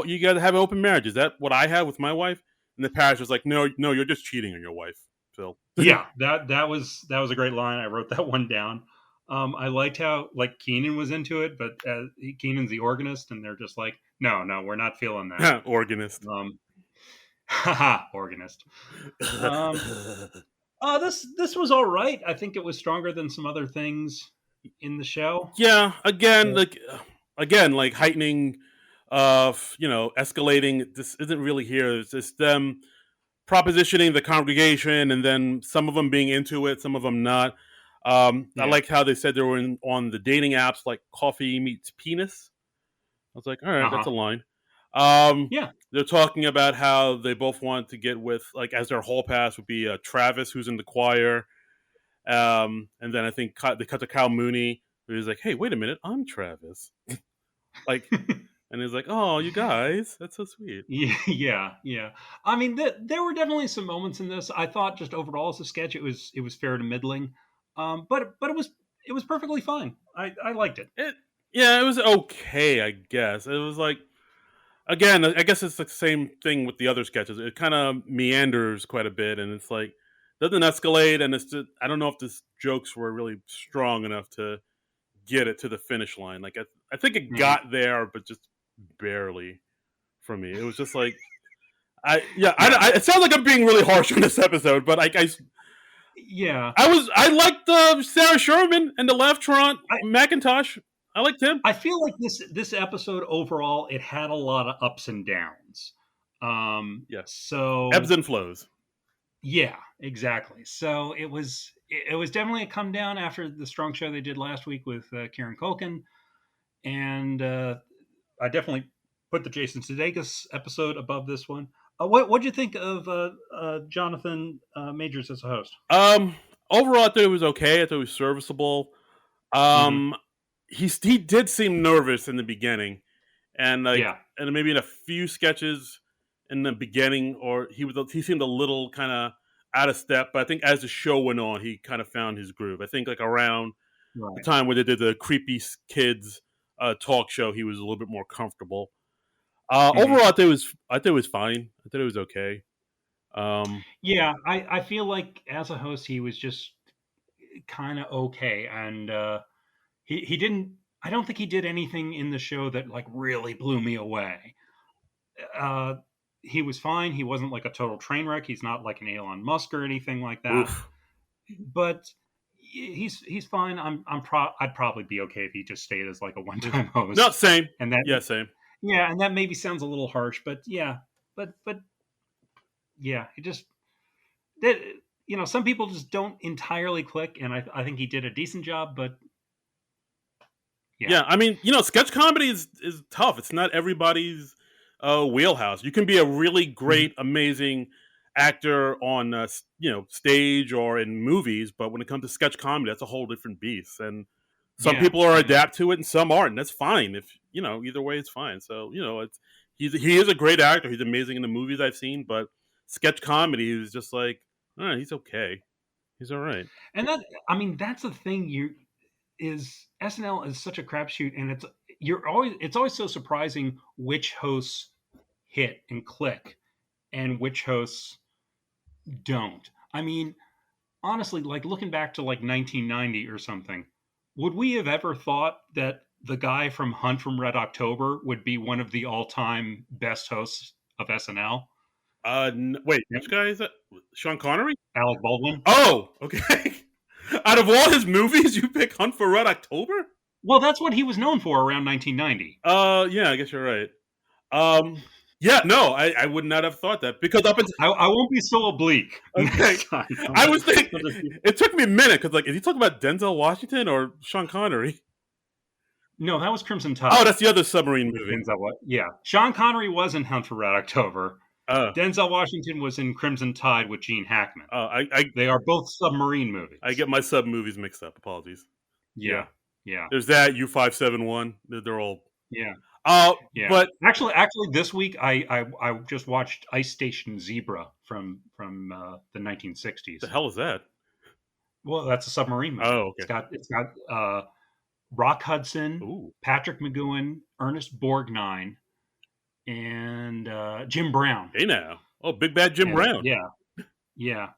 you got to have an open marriage. Is that what I have with my wife?" And the parish was like, no, you're just cheating on your wife, Phil." yeah, that was a great line. I wrote that one down. I liked how like Keenan was into it, but Keenan's the organist, and they're just like, no, no, we're not feeling that. Organist. Haha, organist. Um, this was all right. I think it was stronger than some other things in the show. Yeah, Yeah, again, like heightening, escalating. This isn't really here. It's just them propositioning the congregation, and then some of them being into it, some of them not. I yeah, liked how they said they were on the dating apps like Coffee Meets Penis. I was like, all right, uh that's huh, a line. Um, yeah, they're talking about how they both want to get with, like, as their hall pass would be Travis, who's in the choir. And then I think they cut to Kyle Mooney, who's like, hey, wait a minute, I'm Travis. Like, and he's like, oh, you guys, that's so sweet. yeah, yeah, yeah. I mean, there were definitely some moments in this. I thought just overall as a sketch, it was fair to middling, but it was perfectly fine. I liked it. It, yeah, it was okay, I guess. It was like, again, I guess it's the same thing with the other sketches. It kind of meanders quite a bit, and it's like doesn't escalate, and it's just, I don't know if the jokes were really strong enough to get it to the finish line. Like I think it Mhm. got there, but just barely for me. It was just like I yeah. Yeah, It sounds like I'm being really harsh on this episode, but yeah. I liked Sarah Sherman and the Laughtront Macintosh. I liked him. I feel like this episode overall it had a lot of ups and downs. Yeah, ebbs So and flows. yeah, exactly. So it was definitely a come down after the strong show they did last week with Kieran Culkin, and I definitely put the Jason Sudeikis episode above this one. What'd you think of Jonathan Majors as a host? Um, Overall, I thought it was okay. I thought it was serviceable. Hmm. Um, he did seem nervous in the beginning, and like, Yeah, and maybe in a few sketches in the beginning, or he seemed a little kind of out of step. But I think as the show went on, he kind of found his groove. I think like around the Right. time where they did the creepy kids talk show, he was a little bit more comfortable. Hmm. Overall, I thought it was fine. I thought it was okay. Um, Yeah, I feel like as a host, he was just kind of okay, and he didn't. I don't think he did anything in the show that like really blew me away. Uh, he was fine. He wasn't like a total train wreck. He's not like an Elon Musk or anything like that. oof. But he's fine. I'd probably be okay if he just stayed as like a one time No, host, same. and that Yeah, same. yeah, and that maybe sounds a little harsh, but yeah, but yeah, it just that some people just don't entirely click, and I think he did a decent job, but yeah. Yeah, I mean, sketch comedy is tough. It's not everybody's wheelhouse. You can be a really Mhm. great, amazing actor on stage or in movies, but when it comes to sketch comedy, that's a whole different beast. And some Yeah, people are yeah. adapt to it, and some aren't. And that's fine. If either way, it's fine. So he is a great actor. He's amazing in the movies I've seen, but sketch comedy, he was just like, all right, he's okay. He's all right. And that I mean that's the thing you is SNL is such a crapshoot, and it's always so surprising which hosts hit and click and which hosts don't. I mean, honestly, like looking back to like 1990 or something, would we have ever thought that the guy from Hunt from Red October would be one of the all-time best hosts of SNL? Wait, Yep. which guy is that? Sean Connery? Alec Baldwin. Oh, okay. Out of all his movies, you pick Hunt for Red October? Well, that's what he was known for around 1990. Yeah, I guess you're right. Um, yeah, no, I would not have thought that because up until I won't be so oblique okay, next time. I was thinking I'll just it took me a minute because like, is he talking about Denzel Washington or Sean Connery? no, that was Crimson Oh, Tide. that's the other submarine movie. Denzel, yeah, Sean Connery was in Hunt for Red October. Uh, Denzel Washington was in Crimson Tide with Gene Hackman. I They are both submarine I movies. get my sub movies mixed up. Apologies. Yeah, Yeah, yeah, there's that U571. They're all. yeah, Uh, yeah. but Actually, this week I just watched Ice Station Zebra from the the 1960s. hell is that? Well, that's a submarine movie. Oh, okay. It's got Rock Hudson, Ooh, Patrick McGowan, Ernest Borgnine, and Jim Brown. hey now. Oh, Big Bad Jim And Brown. yeah, yeah.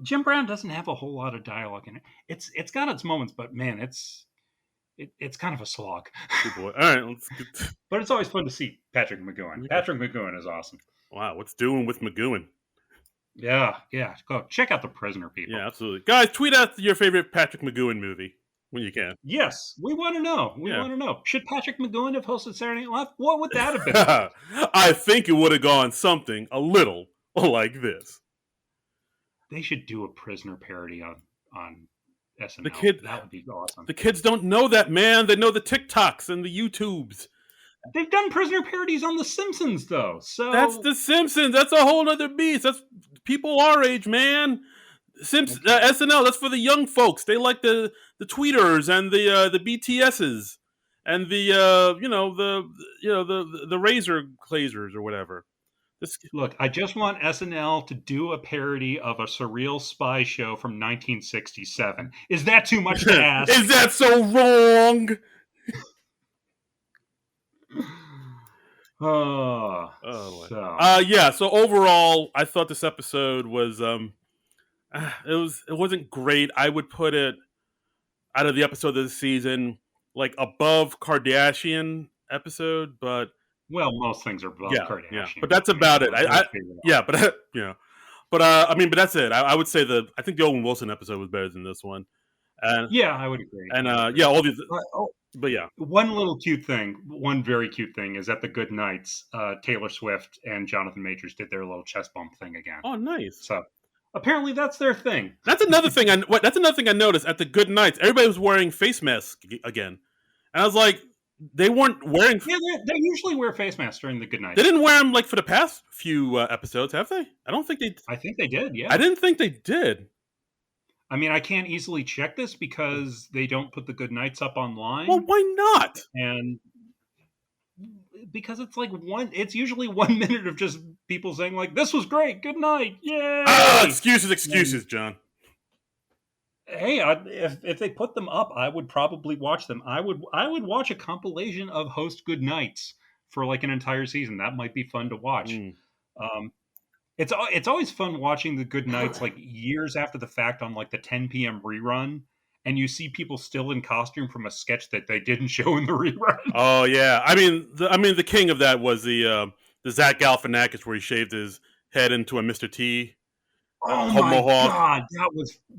Jim Brown doesn't have a whole lot of dialogue in it. It's got its moments, but man, it's kind of a slog. Oh boy. All right, let's get. But it's always fun to see Patrick McGowan. Yeah. Patrick McGowan is awesome. Wow, what's doing with McGowan? Yeah, yeah. Go check out The Prisoner, Yeah, people. absolutely. Guys, tweet out your favorite Patrick McGowan movie when you can. Yes, we want to know. We Yeah. want to know. Should Patrick McGowan have hosted Saturday Night Live? What would that have been like? I think it would have gone something a little like this. They should do a Prisoner parody on The SNL. kid That would be awesome. the kids don't know that, man. They know the TikToks and the YouTubes. They've done Prisoner parodies on The Simpsons, though. That's So the Simpsons. That's a whole other beast. That's people our age, man. okay. SNL. That's for the young folks. They like the tweeters and the BTSs and the the razor glazers or whatever. This Look, I just want SNL to do a parody of a surreal spy show from 1967. Is that too much to is ask? that so wrong? Oh, Oh, so yeah. So overall, I thought this episode was it wasn't great. I would put it out of the episode of the season like above Kardashian episode, but well, most things are above yeah. But Kardashian. that's I mean, about it. let's figure it out. Yeah, but but I mean, but that's it. I would say I think the Owen Wilson episode was better than this one, and Yeah, I would agree. I would yeah, agree. all these, Oh, but yeah, one little cute thing, one very cute thing is at the Good Nights, Taylor Swift and Jonathan Majors did their little chest bump thing again. oh nice. So apparently that's their thing. That's another thing. That's another thing I noticed at the Good Nights. Everybody was wearing face masks again, and I was like, they weren't wearing. Yeah, they usually wear face masks during the Good They Nights. didn't wear them like for the past few episodes, have they? I don't think they. I think they did, I yeah. didn't think they did. I mean, I can't easily check this because they don't put the Good Nights up Well, online. why not? And because it's like it's usually 1 minute of just people saying like, "This was great, good night, Ah, yay." excuses, And excuses, John. hey, if they put them up, I would probably watch them. I would watch a compilation of host good nights for like an entire season. That might be fun to watch. Mm. Um, it's always fun watching the good nights like years after the fact on like the 10 p.m. rerun, and you see people still in costume from a sketch that they didn't show in the rerun. Oh yeah, the king of that was the Zach Galifianakis where he shaved his head into a Mr. T Oh my mohawk. god,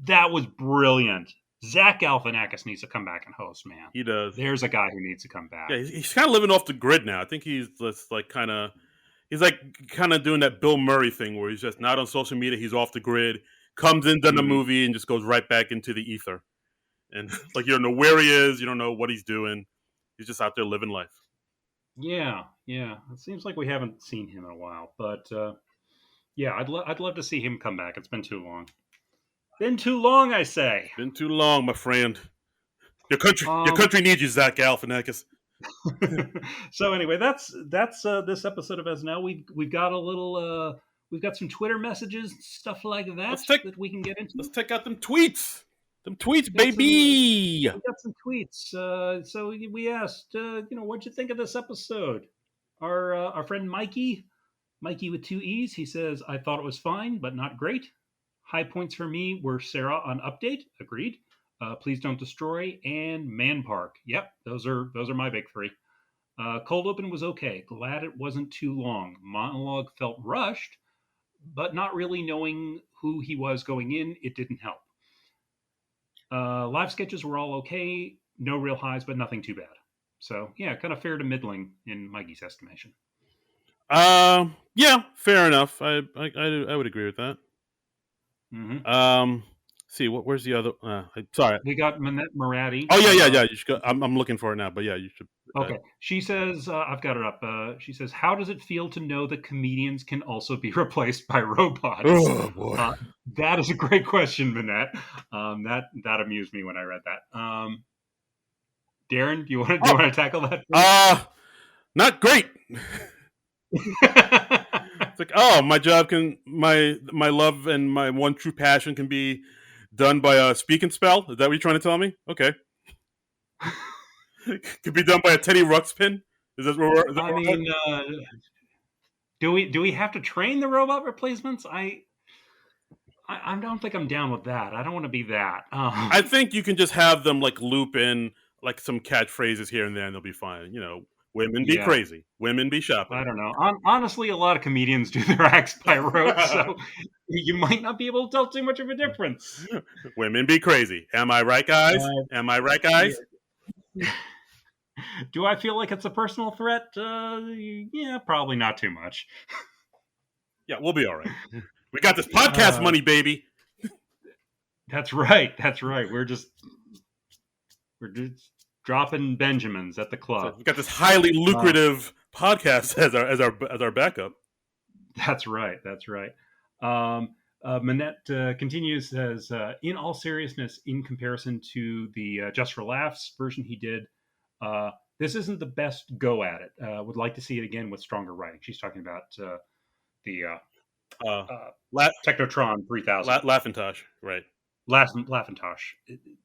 that was brilliant. Zach Galifianakis needs to come back and host, man. He does. There's a guy who needs to come Yeah, back. he's kind of living off the grid now. I think he's just like he's like kind of doing that Bill Murray thing where he's just not on social media. He's off the grid, comes in, done a Mhm. movie, and just goes right back into the ether. And like you don't know where he is, you don't know what he's doing. He's just out there living life. Yeah, yeah. It seems like we haven't seen him in a while, but yeah, I'd love to see him come back. It's been too long. Been too long, I say. Been too long, my friend. Your Um. country needs you, Zach Galifianakis. So anyway, that's this episode of SNL. We've got a little we've got some Twitter messages, stuff like Let's that take that we can get let's into. take out them tweets, Got some baby. we got some tweets. So we asked, what'd you think of this episode? Our friend Mikey with two E's, he says, I thought it was fine, but not great. High points for me were Sarah on Update, agreed. Please Don't Destroy, and Man Park. Yep, those are my big three. Cold Open was okay. Glad it wasn't too long. Monologue felt rushed, but not really knowing who he was going in, it didn't help. Live sketches were all okay. No real highs, but nothing too bad. So yeah, kind of fair to middling in Mikey's estimation. Yeah, fair enough. I would agree with that. Mm-hmm. See where's the other? Sorry. We got Manette Marati. Oh yeah. You should go. I'm looking for it now, but yeah, you should. Okay. She says, I've got it up. She says, how does it feel to know that comedians can also be replaced by robots? Oh boy. That is a great question, Manette. That amused me when I read that. Darren, do you want to tackle that? Not great. It's like, oh, my job can my love and my one true passion can be done by a speak and spell. Is that what you're trying to tell me? Okay. Could be done by a Teddy Ruxpin. Is that where we're? Is that I where we're at? mean, do we have to train the robot replacements? I don't think I'm down with that. I don't want to be that. I think you can just have them like loop in like some catchphrases here and there, and they'll be fine. Women be Yeah, crazy, women be I shopping. don't know. Honestly, a lot of comedians do their acts by rote, so you might not be able to tell too much of a difference. Women be crazy. Am I right, guys? Uh, Am I right, yeah. guys? Do I feel like it's a personal threat? Yeah, probably not too much. Yeah, we'll be all right. We got this podcast Uh, money, baby. that's right. That's right. We're just dropping Benjamins at the So club. we got this highly Uh, lucrative podcast as our backup. That's right. That's right. Manette continues, says, in all seriousness, in comparison to the Just for Laughs version he did, this isn't the best go at it. Would like to see it again with stronger writing. She's talking about the Uh, uh, La- Technotron 3000. Laughintosh, right? Laughintosh.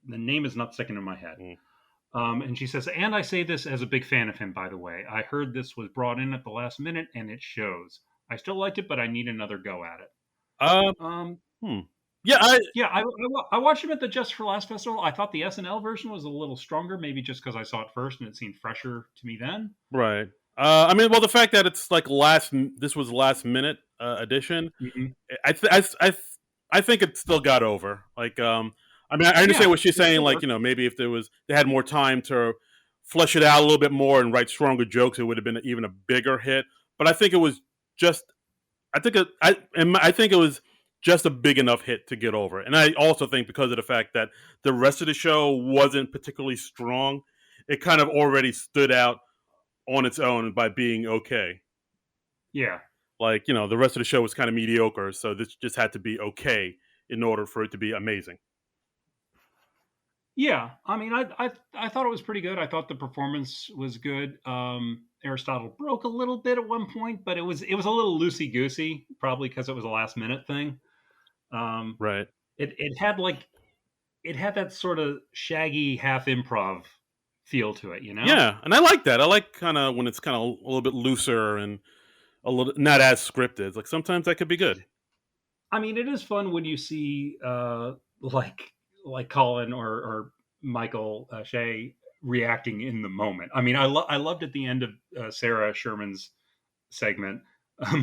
The name is not sticking in my head. Mm. And she says, and I say this as a big fan of him, by the way. I heard this was brought in at the last minute, and it shows. I still liked it, but I need another go at it. Uh, Um, hmm. Yeah, I yeah, I watched him at the Just for Last festival. I thought the SNL version was a little stronger, maybe just because I saw it first and it seemed fresher to me then. right. Well, the fact that it's like this was last minute addition. Hmm. I, th- I, th- I, th- I think it still got over. Like, I understand Yeah, what she's it saying. still Like, worked. maybe if they had more time to flesh it out a little bit more and write stronger jokes, it would have been even a bigger hit. But I think it was just I think it was just a big enough hit to get over. And I also think because of the fact that the rest of the show wasn't particularly strong, it kind of already stood out on its own by being okay. Yeah, Like, the rest of the show was kind of mediocre, so this just had to be okay in order for it to be amazing. yeah. I mean, I thought it was pretty good. I thought the performance was good. Aristotle broke a little bit at one point, but it was a little loosey goosey, probably because it was a last minute thing. Um, Right. it had like it had that sort of shaggy half improv feel to it, you know. Yeah, and I like that. I like kind of when it's kind of a little bit looser and a little not as scripted. Like sometimes that could be good. I mean, it is fun when you see like Colin or Michael Shea reacting in the moment. I mean, I loved at the end of Sarah Sherman's segment.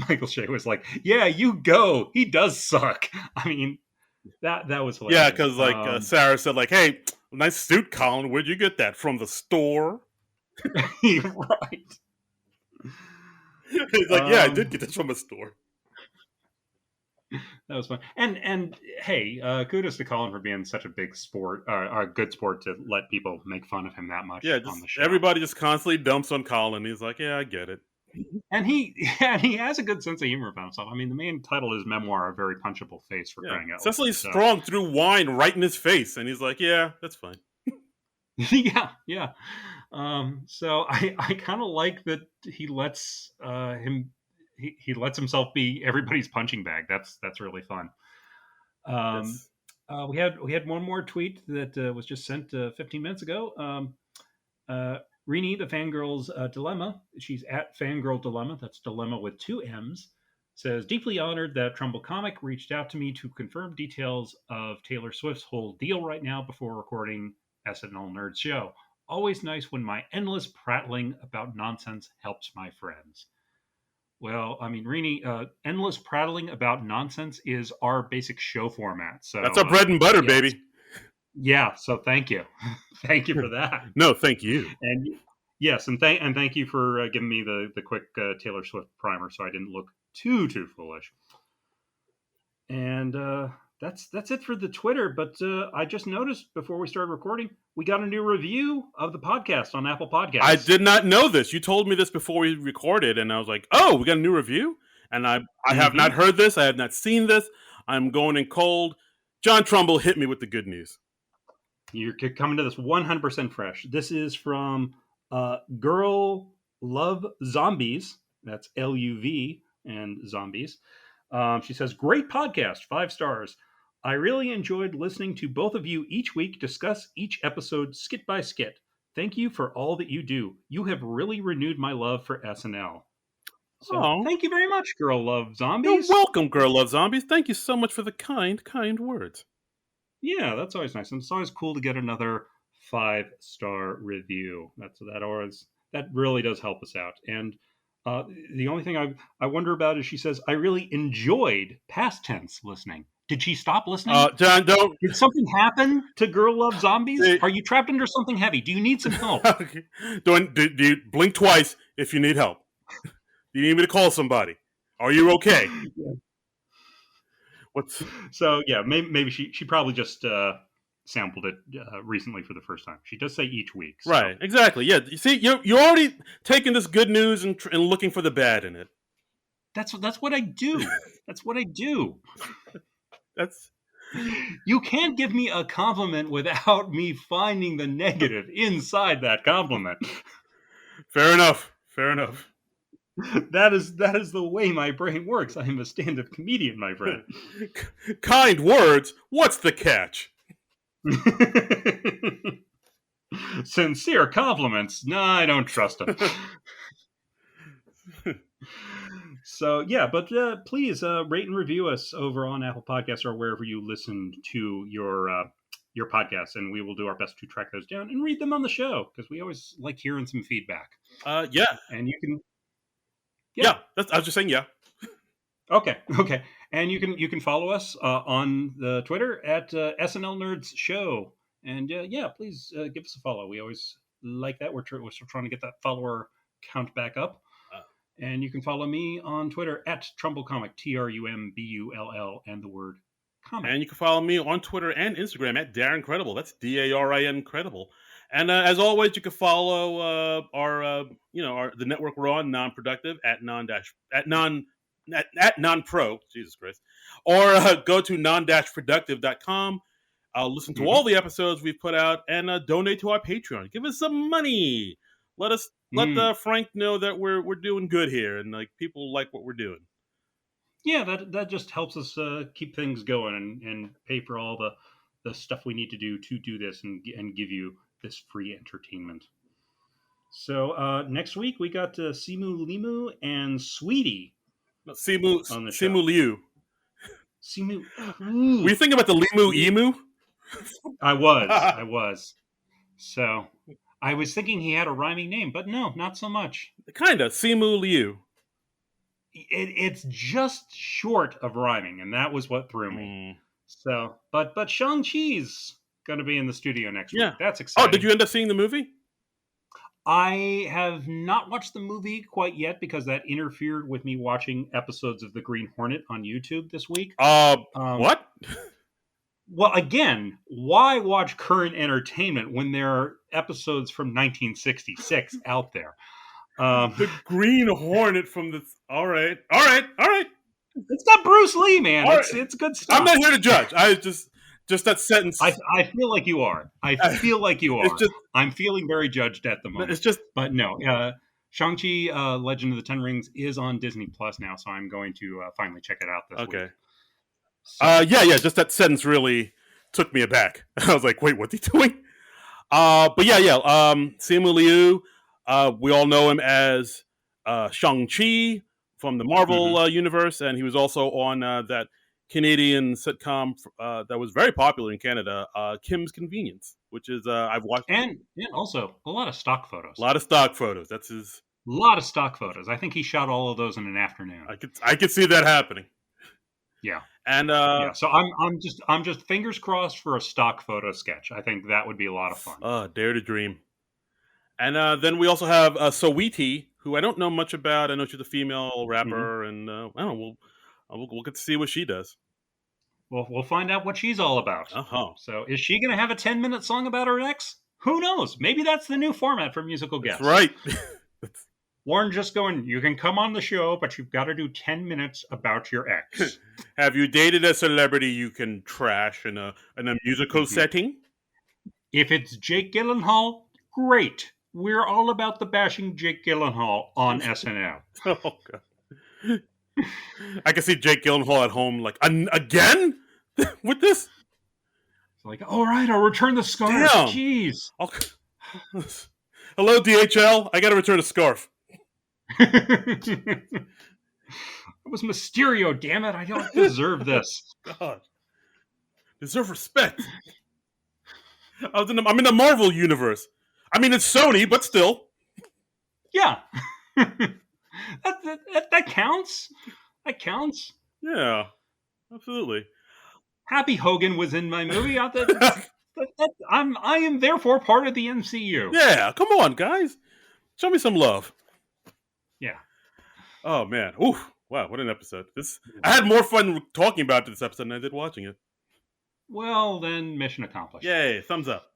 Michael Shea was like, "Yeah, you go. He does suck." I mean, that was Yeah, hilarious. because like Sarah said, like, "Hey, nice suit, Colin. Where'd you get that from? The store?" Right. He's like, "Yeah, I did Um, get this from a store." that was fun. And hey, kudos to Colin for being such a big sport, a good sport to let people make fun of him that Yeah, much on just the show. everybody just constantly dumps on Colin. He's like, "Yeah, I get it." And he and he has a good sense of humor about himself. I mean, the main title is memoir, a very punchable face for Yeah, crying out loud. Cecily So Strong threw wine right in his face, and he's like, "Yeah, that's fine." yeah, yeah. So I kind of like that he lets him he lets himself be everybody's punching bag. That's really fun. Um, Yes. we had one more tweet that was just sent 15 minutes ago. Rini, the fangirl's dilemma. She's at fangirl dilemma. That's dilemma with two M's. Says deeply honored that Trumbull Comic reached out to me to confirm details of Taylor Swift's whole deal right now before recording SNL Nerds show. Always nice when my endless prattling about nonsense helps my friends. Well, I mean, Rini, endless prattling about nonsense is our basic show format. That's So, our bread and butter, yes, baby. yeah. So, thank you, thank you for that. No, thank you. And yes, and thank you for giving me the quick Taylor Swift primer, so I didn't look too foolish. And that's it for the Twitter. But I just noticed before we started recording, we got a new review of the podcast on Apple I Podcasts. did not know this. You told me this before we recorded, and I was like, "Oh, we got a new review." And I have not Mm-hmm. heard this. I have not seen this. I'm going in cold. John Trumbull hit me with the good news. You're coming to this 100% fresh. This is from Girl Love Zombies. That's LUV and zombies. She says, "Great podcast, 5 stars. I really enjoyed listening to both of you each week discuss each episode skit by skit. Thank you for all that you do. You have really renewed my love for SNL." So Oh, thank you very much, Girl Love you're Zombies. welcome, girl love zombies. Thank you so much for the kind words. Yeah, that's always nice, and it's always cool to get another 5-star review. That really does help us out. And uh, the only thing I wonder about is she says I really enjoyed past tense listening. Did she stop listening? John, don't. Did something happen to Girl Love Zombies? Are you trapped under something heavy? Do you need some help? Do you blink twice if you need help? Do you need me to call somebody? Are you okay? What's So yeah, maybe she probably just sampled it recently for the first time. She does say each week, so right? Exactly. Yeah. You see, you're already taking this good news and looking for the bad in it. that's what I do. That's what I do. That's You can't give me a compliment without me finding the negative inside that compliment. fair enough. Fair enough. That is the way my brain works. I am a stand-up comedian, my friend. Kind words. What's the catch? Sincere compliments. No, I don't trust them. So yeah, but please rate and review us over on Apple Podcasts or wherever you listen to your podcasts, and we will do our best to track those down and read them on the show because we always like hearing some feedback. Yeah. And you can, yeah, Yeah. I was just saying. Yeah. okay, and you can follow us on the Twitter at SNL Nerds Show, and yeah, please give us a follow. We always like that. We're still trying to get that follower count back up. Uh, And you can follow me on Twitter at Trumbull Comic, TRUMBULL, and the word comic. And you can follow me on Twitter and Instagram at Darren Credible. That's DARIN Credible. And as always, you can follow the network we're on, Non-Productive at non-pro, Jesus Christ, or go to non-productive.com. Listen to all the episodes we've put out and donate to our Patreon. Give us some money. Let us let Mm. Frank know that we're doing good here, and like people like what we're doing. Yeah, that just helps us keep things going and pay for all the stuff we need to do this and give you this free entertainment. So next week we got Simu Limu and Sweetie No, on the show. Simu Liu. Simu, Were you ooh, thinking about the Limu yeah, Emu? I was. So I was thinking he had a rhyming name, but no, not so much. Kinda Simu Liu. It's just short of rhyming, and that was what threw me. Mm. So, but Shang-Chi's going to be in the studio next week. Yeah. That's Oh, did exciting. you end up seeing the movie? I have not watched the movie quite yet because that interfered with me watching episodes of The Green Hornet on YouTube this week. Um, What? well, again, why watch current entertainment when there are episodes from 1966 out there? The Green Hornet from the. All right, all right, all right, It's not Bruce Lee, man. all right. It's good I'm stuff. not here to judge. I just that I, sentence. I feel like you are. I feel like you It's are. just I'm feeling very judged at the it's moment. just But no, Shang-Chi Legend of the Ten Rings is on Disney Plus now, so I'm going to finally check it out this week. okay. So, Yeah. Just that sentence really took me aback. I was like, wait, what's he doing? But yeah. Simu Liu. We all know him as Shang-Chi from the Marvel mhm. universe, and he was also on that Canadian sitcom that was very popular in Canada, Kim's Convenience, which is I've watched and also a lot of stock a photos. lot of stock photos. That's his. A lot of stock photos. I think he shot all of those in an afternoon. I could see that happening. Yeah. And Yeah. So I'm just fingers crossed for a stock photo sketch. I think that would be a lot of fun. Dare to Dream. And then we also have Saweetie, who I don't know much about. I know she's a female Mhm. rapper, and I don't know. We'll get to see what she does. We'll find out what she's all about. Uh huh. So, is she going to have a 10-minute song about her ex? Who knows? Maybe that's the new format for musical That's guests. right. Warren just going, you can come on the show, but you've got to do 10 minutes about your ex. Have you dated a celebrity you can trash in a musical Mhm. setting? If it's Jake Gyllenhaal, great. We're all about the bashing Jake Gyllenhaal on SNL. Oh god. I can see Jake Gyllenhaal at home like again with this. It's like, all right, I'll return the scarf. Damn. Jeez. Hello DHL. I got to return a scarf. It was Mysterio, damn it. I don't deserve this. God. Deserve respect. I'm in the Marvel universe. I mean, it's Sony, but still. Yeah. that counts. That counts. Yeah, absolutely. Happy Hogan was in my movie. I am therefore part of the MCU. Yeah, come on, guys. Show me some love. Yeah. Oh man. Ooh. Wow, what an episode. I had more fun talking about this episode than I did watching it. Well, then mission accomplished. Yay, thumbs up.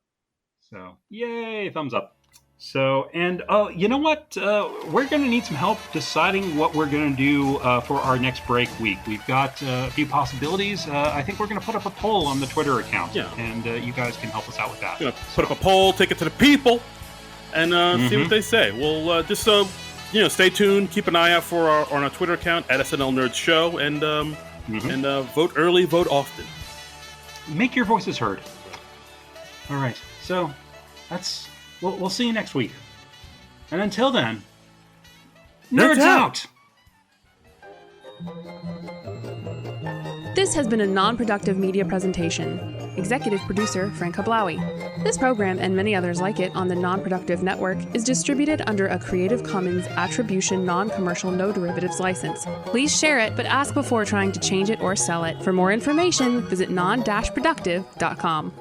So, yay, thumbs up. So, and you know what? We're going to need some help deciding what we're going to do for our next break week. We've got a few possibilities. I think we're going to put up a poll on the Twitter account. Yeah. And you guys can help us out with that. Gonna put up a poll, take it to the people, and see what they say. We'll just stay tuned, keep an eye out for on our Twitter account at SNL Nerds Show, and vote early, vote often. Make your voices heard. All right. So, we'll see you next week. And until then, nerds out! This has been a non-productive media presentation. Executive producer Frank Hablawi. This program and many others like it on the Non-Productive Network is distributed under a Creative Commons Attribution Non-Commercial No Derivatives license. Please share it, but ask before trying to change it or sell it. For more information, visit non-productive.com.